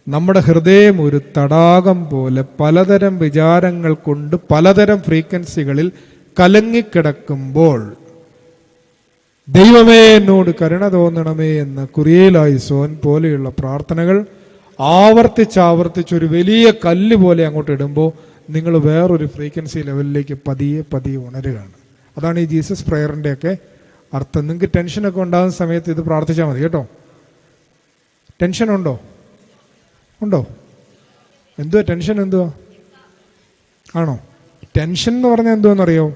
നമ്മുടെ ഹൃദയം ഒരു തടാകം പോലെ പലതരം വിചാരങ്ങൾ കൊണ്ട് പലതരം ഫ്രീക്വൻസികളിൽ കലങ്ങിക്കിടക്കുമ്പോൾ ദൈവമേ എന്നോട് കരുണ തോന്നണമേ എന്ന കുറിയേലായിസോൻ പോലെയുള്ള പ്രാർത്ഥനകൾ ആവർത്തിച്ച് ഒരു വലിയ കല്ല് പോലെ അങ്ങോട്ട് ഇടുമ്പോൾ നിങ്ങൾ വേറൊരു ഫ്രീക്വൻസി ലെവലിലേക്ക് പതിയെ പതിയെ ഉണരുകയാണ്. അതാണ് ഈ ജീസസ് പ്രയറിൻ്റെ ഒക്കെ അർത്ഥം. നിങ്ങൾക്ക് ടെൻഷനൊക്കെ ഉണ്ടാകുന്ന സമയത്ത് ഇത് പ്രാർത്ഥിച്ചാൽ മതി കേട്ടോ. ടെൻഷൻ ഉണ്ടോ? എന്തുവാ ടെൻഷൻ? എന്തുവാ ആണോ? ടെൻഷൻ എന്ന് പറഞ്ഞാൽ എന്തുവാണെന്നറിയോ?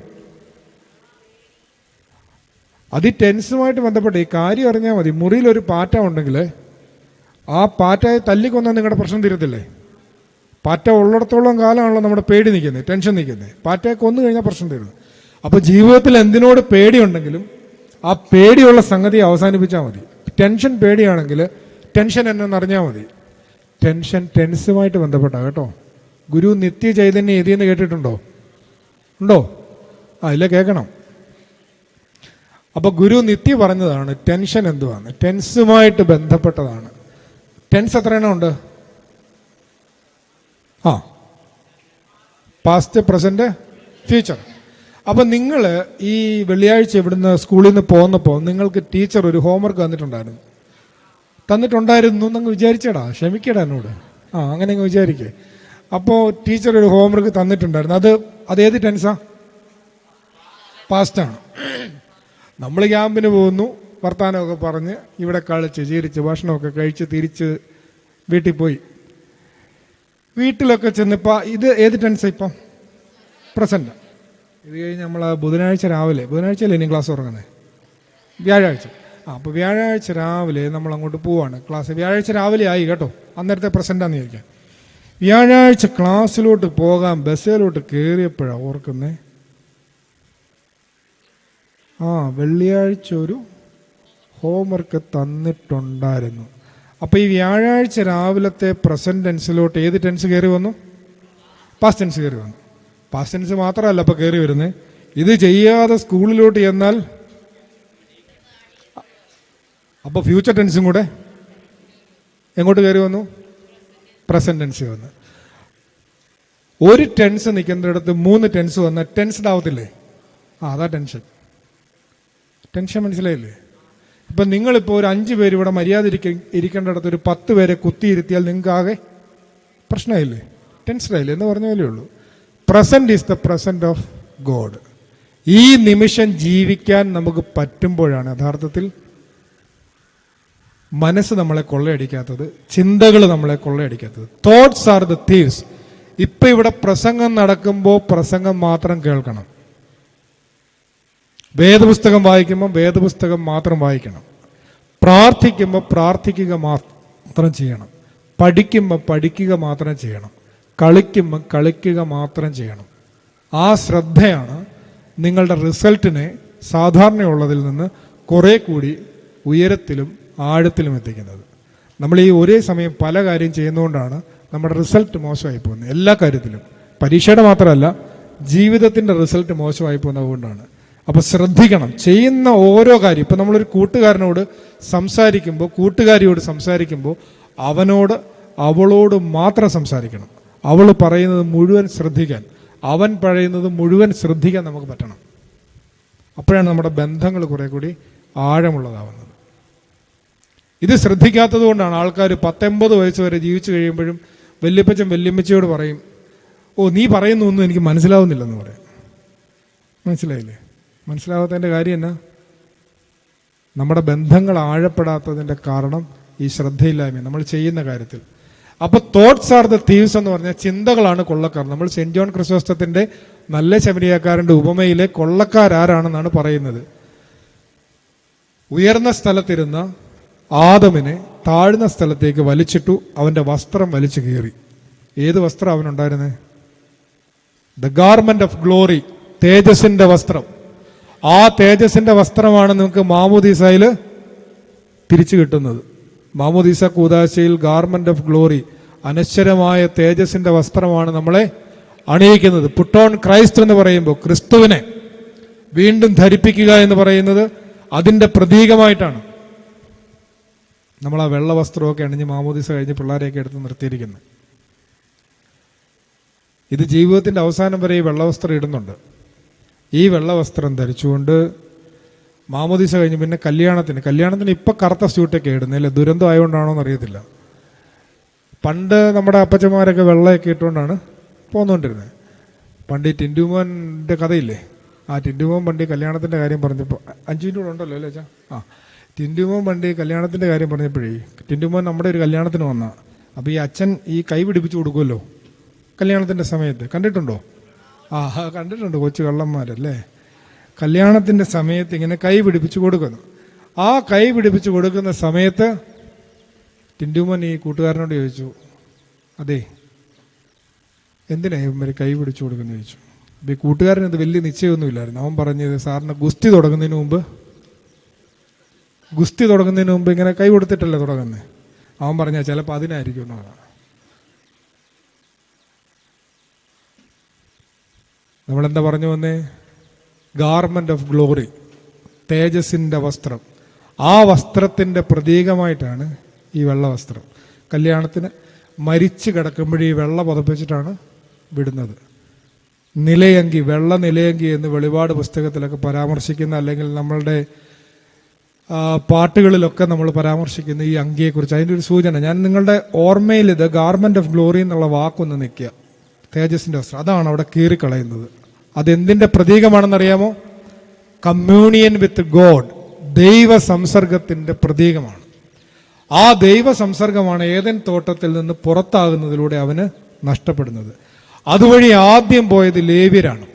അത് ഈ ടെൻസുമായിട്ട് ബന്ധപ്പെട്ട് ഈ കാര്യം അറിഞ്ഞാൽ മതി. മുറിയിലൊരു പാറ്റ ഉണ്ടെങ്കിൽ ആ പാറ്റയെ തല്ലിക്കൊന്നാൽ നിങ്ങളുടെ പ്രശ്നം തീരത്തില്ലേ? പാറ്റ ഉള്ളിടത്തോളം കാലമാണല്ലോ നമ്മുടെ പേടി നിൽക്കുന്നത്, ടെൻഷൻ നിൽക്കുന്നത്. പാറ്റയെ കൊന്നു കഴിഞ്ഞാൽ പ്രശ്നം തീരുന്നു. അപ്പോൾ ജീവിതത്തിൽ എന്തിനോട് പേടിയുണ്ടെങ്കിലും ആ പേടിയുള്ള സംഗതി അവസാനിപ്പിച്ചാൽ മതി. ടെൻഷൻ പേടിയാണെങ്കിൽ ടെൻഷൻ എന്നറിഞ്ഞാൽ മതി. ടെൻഷൻ ടെൻസുമായിട്ട് ബന്ധപ്പെട്ടാ കേട്ടോ. ഗുരു നിത്യ ചൈതന്യം എതിയെന്ന് കേട്ടിട്ടുണ്ടോ? ഉണ്ടോ? ഇല്ല, കേൾക്കണം. അപ്പൊ ഗുരു നിത്യ പറഞ്ഞതാണ് ടെൻഷൻ എന്തുവാണ്, ടെൻസുമായിട്ട് ബന്ധപ്പെട്ടതാണ്. ടെൻസ് എത്ര എണ്ണം ഉണ്ട്? Past, present, future. അപ്പൊ നിങ്ങൾ ഈ വെള്ളിയാഴ്ച ഇവിടുന്ന് സ്കൂളിൽ നിന്ന് പോന്നപ്പോൾ നിങ്ങൾക്ക് ടീച്ചർ ഒരു ഹോംവർക്ക് തന്നിട്ടുണ്ടായിരുന്നു എന്നങ്ങ് വിചാരിച്ചടാ, ക്ഷമിക്കടാ എന്നോട്. അങ്ങനെ അങ്ങ് വിചാരിക്കേ. അപ്പോൾ ടീച്ചർ ഒരു ഹോംവർക്ക് തന്നിട്ടുണ്ടായിരുന്നു. അതേത് ടെൻസാ? പാസ്റ്റാണ്. നമ്മൾ ക്യാമ്പിന് പോകുന്നു, വർത്താനമൊക്കെ പറഞ്ഞ് ഇവിടെ കളിച്ച് ചിരിച്ച് ഭക്ഷണമൊക്കെ കഴിച്ച് തിരിച്ച് വീട്ടിൽ പോയി. വീട്ടിലൊക്കെ ചെന്നിപ്പോൾ ഇത് ഏത് ടെൻസാ? ഇപ്പം പ്രസന്റ്. ഇത് കഴിഞ്ഞ് നമ്മൾ ബുധനാഴ്ച ബുധനാഴ്ചയല്ലേ ഇനി ക്ലാസ് തുടങ്ങുന്നത്? വ്യാഴാഴ്ച. അപ്പോൾ വ്യാഴാഴ്ച രാവിലെ നമ്മൾ അങ്ങോട്ട് പോവാണ് ക്ലാസ്. വ്യാഴാഴ്ച രാവിലെ ആയി കേട്ടോ, അന്നേരത്തെ പ്രസന്റാന്ന് ചോദിക്കാം. വ്യാഴാഴ്ച ക്ലാസ്സിലോട്ട് പോകാൻ ബസ്സിലോട്ട് കയറിയപ്പോഴാണ് ഓർക്കുന്നേ, വെള്ളിയാഴ്ച ഒരു ഹോംവർക്ക് തന്നിട്ടുണ്ടായിരുന്നു. അപ്പോൾ ഈ വ്യാഴാഴ്ച രാവിലത്തെ പ്രസന്റ് ടെൻസിലോട്ട് ഏത് ടെൻസ് കയറി വന്നു? പാസ്റ്റ് ടെൻസ് കയറി വന്നു. പാസ്റ്റ് ടെൻസ് മാത്രമല്ല അപ്പോൾ കയറി വരുന്നത്, ഇത് ചെയ്യാതെ സ്കൂളിലോട്ട് ചെന്നാൽ അപ്പോൾ ഫ്യൂച്ചർ ടെൻസും കൂടെ എങ്ങോട്ട് കയറി വന്നു? പ്രസന്റ് ടെൻസ് വന്നു. ഒരു ടെൻസ് നിൽക്കുന്നിടത്ത് 3 ടെൻസ് വന്നാൽ ടെൻസ്ഡ് ആവത്തില്ലേ? അതാ ടെൻഷൻ. മനസ്സിലായില്ലേ? ഇപ്പം നിങ്ങളിപ്പോൾ ഒരു 5 പേര് ഇവിടെ മര്യാദ ഇരിക്കേണ്ടിടത്ത് ഒരു 10 പേരെ കുത്തിയിരുത്തിയാൽ നിങ്ങൾക്ക് ആകെ പ്രശ്നമായില്ലേ? ടെൻസ്ഡ് ആയില്ലേ എന്ന് പറഞ്ഞ പോലെയേ ഉള്ളൂ. Present is the present of God. ഈ നിമിഷം ജീവിക്കാൻ നമുക്ക് പറ്റുമ്പോഴാണ് യഥാർത്ഥത്തിൽ മനസ്സ് നമ്മളെ കൊള്ളയടിക്കാത്തത്, ചിന്തകൾ നമ്മളെ കൊള്ളയടിക്കാത്തത്. Thoughts are the thieves. ഇപ്പം ഇവിടെ പ്രസംഗം നടക്കുമ്പോൾ പ്രസംഗം മാത്രം കേൾക്കണം. വേദപുസ്തകം വായിക്കുമ്പോൾ വേദപുസ്തകം മാത്രം വായിക്കണം. പ്രാർത്ഥിക്കുമ്പോൾ പ്രാർത്ഥിക്കുക മാത്രം ചെയ്യണം. പഠിക്കുമ്പോൾ പഠിക്കുക മാത്രം ചെയ്യണം. കളിക്കുമ്പോൾ കളിക്കുക മാത്രം ചെയ്യണം. ആ ശ്രദ്ധയാണ് നിങ്ങളുടെ റിസൾട്ടിനെ സാധാരണയുള്ളതിൽ നിന്ന് കുറേ കൂടി ഉയരത്തിലും ആഴത്തിലും എത്തിക്കുന്നത്. നമ്മൾ ഈ ഒരേ സമയം പല കാര്യം ചെയ്യുന്നതുകൊണ്ടാണ് നമ്മുടെ റിസൾട്ട് മോശമായി പോകുന്നത്. എല്ലാ കാര്യത്തിലും, പരീക്ഷയുടെ മാത്രമല്ല ജീവിതത്തിൻ്റെ റിസൾട്ട് മോശമായി പോകുന്നത് കൊണ്ടാണ്. അപ്പോൾ ശ്രദ്ധിക്കണം ചെയ്യുന്ന ഓരോ കാര്യം. ഇപ്പം നമ്മളൊരു കൂട്ടുകാരനോട് സംസാരിക്കുമ്പോൾ, കൂട്ടുകാരിയോട് സംസാരിക്കുമ്പോൾ അവനോട് അവളോട് മാത്രം സംസാരിക്കണം. അവൾ പറയുന്നത് മുഴുവൻ ശ്രദ്ധിക്കാൻ, അവൻ പറയുന്നത് മുഴുവൻ ശ്രദ്ധിക്കാൻ നമുക്ക് പറ്റണം. അപ്പോഴാണ് നമ്മുടെ ബന്ധങ്ങൾ കുറെ കൂടി ആഴമുള്ളതാവുന്നത്. ഇത് ശ്രദ്ധിക്കാത്തത് കൊണ്ടാണ് ആൾക്കാർ 19 വയസ്സ് വരെ ജീവിച്ചു കഴിയുമ്പോഴും വല്യപ്പച്ചൻ വല്യമ്മച്ചിയോട് പറയും, നീ പറയുന്നൊന്നും എനിക്ക് മനസ്സിലാവുന്നില്ലെന്ന് പറയും. മനസ്സിലായില്ലേ? മനസ്സിലാവാത്തതിൻ്റെ കാര്യം എന്നാ? നമ്മുടെ ബന്ധങ്ങൾ ആഴപ്പെടാത്തതിൻ്റെ കാരണം ഈ ശ്രദ്ധയില്ലായ്മ നമ്മൾ ചെയ്യുന്ന കാര്യത്തിൽ. അപ്പോൾ തോട്ട്സ് ആർ ദ തീവ്സ് എന്ന് പറഞ്ഞാൽ ചിന്തകളാണ് കൊള്ളക്കാർ. നമ്മൾ സെന്റ് ജോൺ ക്രിസോസ്റ്റത്തിന്റെ നല്ല ശമരിയാക്കാരൻ്റെ ഉപമയിലെ കൊള്ളക്കാരാരാണെന്നാണ് പറയുന്നത്. ഉയർന്ന സ്ഥലത്തിരുന്ന ആദമിനെ താഴ്ന്ന സ്ഥലത്തേക്ക് വലിച്ചിട്ടു, അവൻ്റെ വസ്ത്രം വലിച്ചു കീറി. ഏത് വസ്ത്രം അവനുണ്ടായിരുന്നത്? ദ ഗാർമെന്റ് ഓഫ് ഗ്ലോറി, തേജസ്സിന്റെ വസ്ത്രം. ആ തേജസ്സിന്റെ വസ്ത്രമാണ് നിങ്ങൾക്ക് മാമോദീസയിൽ തിരിച്ചു കിട്ടുന്നത്. മാമോദീസ കൂദാശയിൽ ഗാർമെന്റ് ഓഫ് ഗ്ലോറി, അനശ്വരമായ തേജസ്സിന്റെ വസ്ത്രമാണ് നമ്മളെ അണിയിക്കുന്നത്. പുട്ട് ഓൺ ക്രൈസ്റ്റ് എന്ന് പറയുമ്പോൾ ക്രിസ്തുവിനെ വീണ്ടും ധരിപ്പിക്കുക എന്ന് പറയുന്നത് അതിന്റെ പ്രതീകമായിട്ടാണ് നമ്മൾ ആ വെള്ള വസ്ത്രമൊക്കെ അണിഞ്ഞ് മാമോദീസ കഴിഞ്ഞ് പിള്ളേരെയൊക്കെ എടുത്ത് നിർത്തിയിരിക്കുന്നത്. ഇത് ജീവിതത്തിന്റെ അവസാനം വരെ ഈ വെള്ളവസ്ത്രം ഇടുന്നുണ്ട്. ഈ വെള്ളവസ്ത്രം ധരിച്ചുകൊണ്ട് മാമോദീസ കഴിഞ്ഞ് പിന്നെ കല്യാണത്തിന് ഇപ്പം കറുത്ത സ്യൂട്ടൊക്കെ ഇടുന്നില്ല. ദുരന്തം ആയതുകൊണ്ടാണോ എന്നറിയത്തില്ല. പണ്ട് നമ്മുടെ അപ്പച്ചന്മാരൊക്കെ വെള്ളയൊക്കെ ഇട്ടുകൊണ്ടാണ് പോന്നുകൊണ്ടിരുന്നത്. പണ്ട് ഈ ടിൻറ്റുമോൻ്റെ കഥയില്ലേ, ആ ടിൻറ്റുമോൻ പണ്ട് കല്യാണത്തിൻ്റെ കാര്യം പറഞ്ഞപ്പോൾ 5 മിനിറ്റ് കൂടെ ഉണ്ടല്ലോ അല്ലേ അച്ഛാ? ടിൻറ്റുമോൻ പണ്ട് കല്യാണത്തിൻ്റെ കാര്യം പറഞ്ഞപ്പോഴേ ടിൻറ്റുമോൻ നമ്മുടെ ഒരു കല്യാണത്തിന് വന്ന, അപ്പോൾ ഈ അച്ഛൻ ഈ കൈ പിടിപ്പിച്ച് കൊടുക്കുമല്ലോ കല്യാണത്തിൻ്റെ സമയത്ത്. കണ്ടിട്ടുണ്ടോ? കണ്ടിട്ടുണ്ട്, കൊച്ചു കള്ളന്മാരല്ലേ. കല്യാണത്തിൻ്റെ സമയത്ത് ഇങ്ങനെ കൈ പിടിപ്പിച്ച് കൊടുക്കുന്നു. ആ കൈ പിടിപ്പിച്ച് കൊടുക്കുന്ന സമയത്ത് ടിൻറ്റുമോൻ ഈ കൂട്ടുകാരനോട് ചോദിച്ചു, അതെ എന്തിനാ ഇവന്മാര് കൈ പിടിച്ചു കൊടുക്കുന്നു ചോദിച്ചു. അപ്പോൾ ഈ കൂട്ടുകാരന് ഇത് വലിയ നിശ്ചയമൊന്നുമില്ലായിരുന്നു. അവൻ പറഞ്ഞത്, സാറിന് ഗുസ്തി തുടങ്ങുന്നതിന് മുമ്പ് ഇങ്ങനെ കൈ കൊടുത്തിട്ടല്ലേ തുടങ്ങുന്നത്. അവൻ പറഞ്ഞാൽ ചിലപ്പോൾ അതിനായിരിക്കും എന്ന് പറഞ്ഞു. നമ്മളെന്താ പറഞ്ഞു വന്നേ? ഗാർമെന്റ് ഓഫ് ഗ്ലോറി, തേജസ്സിന്റെ വസ്ത്രം. ആ വസ്ത്രത്തിന്റെ പ്രതീകമായിട്ടാണ് ഈ വെള്ള വസ്ത്രം. കല്യാണത്തിന് മരിച്ചു കിടക്കുമ്പോഴേ ഈ വെള്ള പുതപ്പിച്ചിട്ടാണ് വിടുന്നത്. നിലയങ്കി, വെള്ള നിലയങ്കി എന്ന് വെളിപാട് പുസ്തകത്തിലൊക്കെ പരാമർശിക്കുന്ന, അല്ലെങ്കിൽ നമ്മളുടെ പാട്ടുകളിലൊക്കെ നമ്മൾ പരാമർശിക്കുന്ന ഈ അങ്കിയെക്കുറിച്ച് അതിൻ്റെ ഒരു സൂചന ഞാൻ നിങ്ങളുടെ ഓർമ്മയിൽ, ഇത് ഗാർമെന്റ് ഓഫ് ഗ്ലോറി എന്നുള്ള വാക്കൊന്ന് നിൽക്കുക. തേജസ്സിന്റെ വസ്ത്രം, അതാണ് അവിടെ കീറിക്കളയുന്നത്. അതെന്തിന്റെ പ്രതീകമാണെന്നറിയാമോ? കമ്മ്യൂണിയൻ വിത്ത് ഗോഡ്, ദൈവ സംസർഗത്തിന്റെ പ്രതീകമാണ്. ആ ദൈവ സംസർഗമാണ് ഏദൻ തോട്ടത്തിൽ നിന്ന് പുറത്താകുന്നതിലൂടെ അവന് നഷ്ടപ്പെടുന്നത്. അതുവഴി ആദ്യം പോയത് ലേവ്യരാണ്.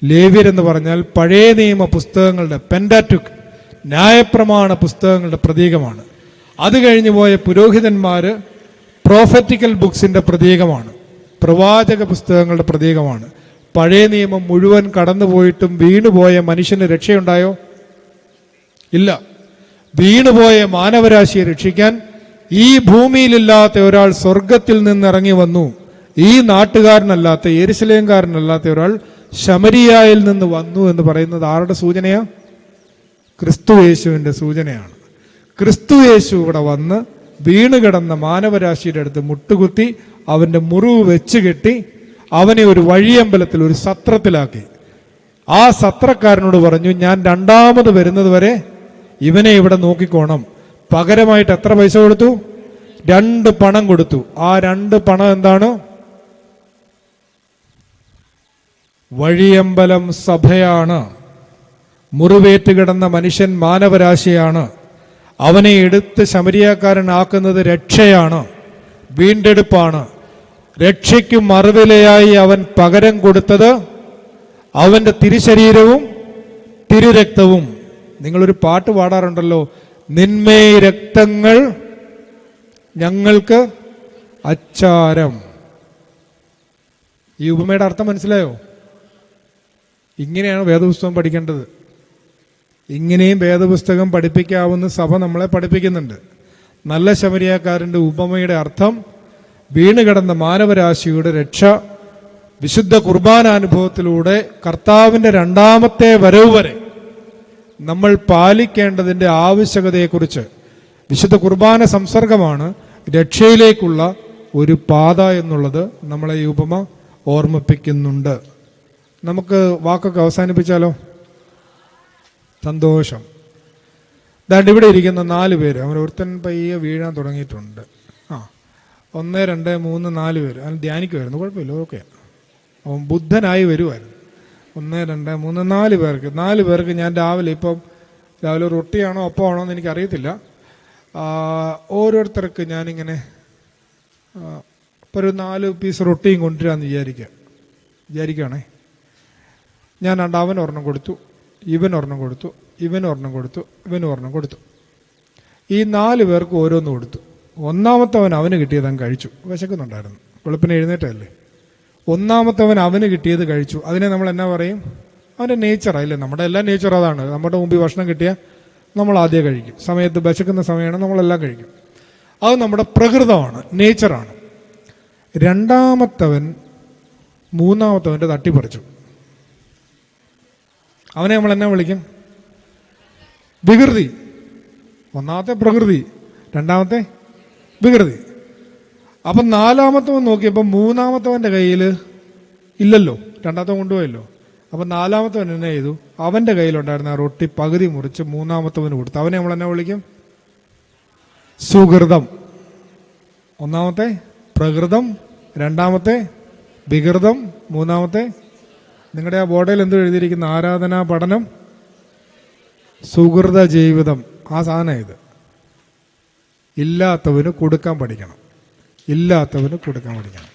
ലേവ്യരെന്ന് പറഞ്ഞാൽ പഴയ നിയമ പുസ്തകങ്ങളുടെ, പെന്റാറ്റുക്, ന്യായപ്രമാണ പുസ്തകങ്ങളുടെ പ്രതീകമാണ്. അത് കഴിഞ്ഞു പോയ പുരോഹിതന്മാര് പ്രോഫറ്റിക്കൽ ബുക്സിന്റെ പ്രതീകമാണ്, പ്രവാചക പുസ്തകങ്ങളുടെ പ്രതീകമാണ്. പഴയ നിയമം മുഴുവൻ കടന്നുപോയിട്ടും വീണുപോയ മനുഷ്യന് രക്ഷയുണ്ടായോ? ഇല്ല. വീണുപോയ മാനവരാശിയെ രക്ഷിക്കാൻ ഈ ഭൂമിയിലില്ലാത്ത ഒരാൾ സ്വർഗത്തിൽ നിന്നിറങ്ങി വന്നു. ഈ നാട്ടുകാരനല്ലാത്ത, യെരുശലേംകാരനല്ലാത്ത ഒരാൾ ശമരിയായിൽ നിന്ന് വന്നു എന്ന് പറയുന്നത് ആരുടെ സൂചനയാ? ക്രിസ്തുയേശുവിന്റെ സൂചനയാണ്. ക്രിസ്തുയേശു ഇവിടെ വന്ന് വീണുകിടന്ന മാനവരാശിയുടെ അടുത്ത് മുട്ടുകുത്തി അവന്റെ മുറിവ് വെച്ച് കെട്ടി അവനെ ഒരു വഴിയമ്പലത്തിൽ, ഒരു സത്രത്തിലാക്കി. ആ സത്രക്കാരനോട് പറഞ്ഞു, ഞാൻ രണ്ടാമത് വരുന്നത് വരെ ഇവനെ ഇവിടെ നോക്കിക്കോണം. പകരമായിട്ട് എത്ര പൈസ കൊടുത്തു? 2 പണം കൊടുത്തു. ആ 2 പണം എന്താണ്? വഴിയമ്പലം സഭയാണ്. മുറിവേറ്റ് കിടന്ന മനുഷ്യൻ മാനവരാശിയാണ്. അവനെ എടുത്ത് ശമരിയാക്കാരനാക്കുന്നത് രക്ഷയാണ്, വീണ്ടെടുപ്പാണ്. രക്ഷയ്ക്ക് മറുവിലയായി അവൻ പകരം കൊടുത്തത് അവന്റെ തിരുശരീരവും തിരുരക്തവും. നിങ്ങളൊരു പാട്ട് പാടാറുണ്ടല്ലോ, നിന്മേ രക്തങ്ങൾ ഞങ്ങൾക്ക് അച്ചാരം. ഈ ഉപമയുടെ അർത്ഥം മനസ്സിലായോ? ഇങ്ങനെയാണ് വേദപുസ്തകം പഠിക്കേണ്ടത്. ഇങ്ങനെയും വേദപുസ്തകം പഠിപ്പിക്കാവുന്ന സഭ നമ്മളെ പഠിപ്പിക്കുന്നുണ്ട്. നല്ല ശമരിയാക്കാരൻ്റെ ഉപമയുടെ അർത്ഥം വീണുകിടന്ന മാനവരാശിയുടെ രക്ഷ വിശുദ്ധ കുർബാനാനുഭവത്തിലൂടെ കർത്താവിൻ്റെ 2ാമത്തെ വരവ് വരെ നമ്മൾ പാലിക്കേണ്ടതിൻ്റെ ആവശ്യകതയെക്കുറിച്ച് വിശുദ്ധ കുർബാന സംസർഗമാണ് രക്ഷയിലേക്കുള്ള ഒരു പാത എന്നുള്ളത് നമ്മളെ ഈ ഉപമ ഓർമ്മിപ്പിക്കുന്നുണ്ട്. നമുക്ക് വാക്കൊക്കെ അവസാനിപ്പിച്ചാലോ? സന്തോഷം. ദാണ്ട് ഇവിടെ ഇരിക്കുന്ന 4 പേര്, അവർ ഒരുത്തൻ പയ്യെ വീഴാൻ തുടങ്ങിയിട്ടുണ്ട്. 1, 2, 3, 4 പേര് അവൻ ധ്യാനിക്കുമായിരുന്നു. കുഴപ്പമില്ല, ഓക്കെ. അവൻ ബുദ്ധനായി വരുമായിരുന്നു. 1, 2, 3, 4 പേർക്ക് ഞാൻ രാവിലെ റൊട്ടിയാണോ അപ്പമാണോ എന്ന് എനിക്കറിയത്തില്ല. ഓരോരുത്തർക്ക് ഞാനിങ്ങനെ ഇപ്പോൾ ഒരു 4 പീസ് റൊട്ടിയും കൊണ്ടുവരാമെന്ന് വിചാരിക്കുകയാണേ. ഞാൻ അവൻ ഒരെണ്ണം കൊടുത്തു, ഇവൻ ഒരെണ്ണം കൊടുത്തു, ഇവൻ ഒരെണ്ണം കൊടുത്തു, ഇവനും ഒരെണ്ണം കൊടുത്തു. ഈ 4 പേർക്ക് ഓരോന്ന് കൊടുത്തു. 1ാമത്തവൻ അവന് കിട്ടിയത് അവൻ കഴിച്ചു. വിശക്കുന്നുണ്ടായിരുന്നു, വെളുപ്പിന് എഴുന്നേറ്റല്ലേ. ഒന്നാമത്തവൻ അവന് കിട്ടിയത് കഴിച്ചു. അതിനെ നമ്മൾ എന്നാ പറയും? അവൻ്റെ നേച്ചറാണ്. ഇല്ലേ, നമ്മുടെ എല്ലാ നേച്ചർ അതാണ്. നമ്മുടെ മുമ്പിൽ ഭക്ഷണം കിട്ടിയാൽ നമ്മൾ ആദ്യം കഴിക്കും. സമയത്ത് വിശക്കുന്ന സമയമാണ് നമ്മളെല്ലാം കഴിക്കും. അത് നമ്മുടെ പ്രകൃതമാണ്, നേച്ചറാണ്. രണ്ടാമത്തവൻ മൂന്നാമത്തവൻ്റെ തട്ടിപ്പറിച്ചു. അവനെ നമ്മൾ എന്നാ വിളിക്കും? വികൃതി. ഒന്നാമത്തെ പ്രകൃതി, രണ്ടാമത്തെ വികൃതി. അപ്പം നാലാമത്തവൻ നോക്കിയപ്പോൾ മൂന്നാമത്തവൻ്റെ കയ്യിൽ ഇല്ലല്ലോ, രണ്ടാമത്തവൻ കൊണ്ടുപോയല്ലോ. അപ്പം നാലാമത്തവൻ എന്നെ ചെയ്തു? അവൻ്റെ കയ്യിലുണ്ടായിരുന്ന ആ റൊട്ടി പകുതി മുറിച്ച് മൂന്നാമത്തവന് കൊടുത്തു. അവനെ നമ്മൾ എന്നെ വിളിക്കും? സുഹൃതം. ഒന്നാമത്തെ പ്രകൃതം, രണ്ടാമത്തെ വികൃതം, മൂന്നാമത്തെ നിങ്ങളുടെ ആ ബോർഡിൽ എന്ത് എഴുതിയിരിക്കുന്ന? ആരാധനാ പഠനം, സുഹൃത ജീവിതം. ആ സാധനം ഇത്. ഇല്ലാത്തവന് കൊടുക്കാൻ പഠിക്കണം, ഇല്ലാത്തവന് കൊടുക്കാൻ പഠിക്കണം.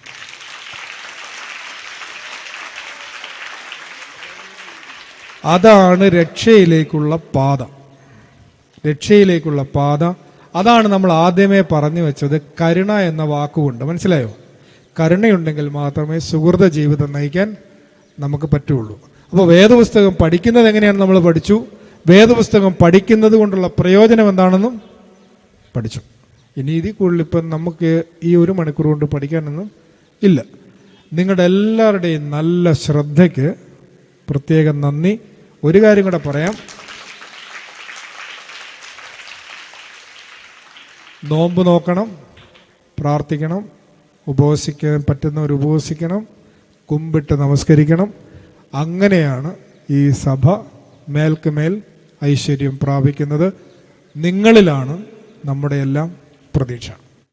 അതാണ് രക്ഷയിലേക്കുള്ള പാത. രക്ഷയിലേക്കുള്ള പാത അതാണ് നമ്മൾ ആദ്യമേ പറഞ്ഞു വെച്ചത്. കരുണ എന്ന വാക്കുകൊണ്ട് മനസ്സിലായോ? കരുണയുണ്ടെങ്കിൽ മാത്രമേ സുഹൃത ജീവിതം നയിക്കാൻ നമുക്ക് പറ്റുള്ളൂ. അപ്പോൾ വേദപുസ്തകം പഠിക്കുന്നത് എങ്ങനെയാണ് നമ്മൾ പഠിച്ചു. വേദപുസ്തകം പഠിക്കുന്നത് കൊണ്ടുള്ള പ്രയോജനം എന്താണെന്നും പഠിച്ചു. ഇനി ഇതിൽ കൂടുതൽ ഇപ്പം നമുക്ക് ഈ 1 മണിക്കൂർ കൊണ്ട് പഠിക്കാനൊന്നും ഇല്ല. നിങ്ങളുടെ എല്ലാവരുടെയും നല്ല ശ്രദ്ധയ്ക്ക് പ്രത്യേകം നന്ദി. ഒരു കാര്യം കൂടെ പറയാം. നോമ്പ് നോക്കണം, പ്രാർത്ഥിക്കണം, ഉപവസിക്കാൻ പറ്റുന്നവർ ഉപവസിക്കണം, കുമ്പിട്ട് നമസ്കരിക്കണം. അങ്ങനെയാണ് ഈ സഭ മേൽക്കുമേൽ ഐശ്വര്യം പ്രാപിക്കുന്നത്. നിങ്ങളിലാണ് നമ്മുടെ എല്ലാം പ്രതീക്ഷ.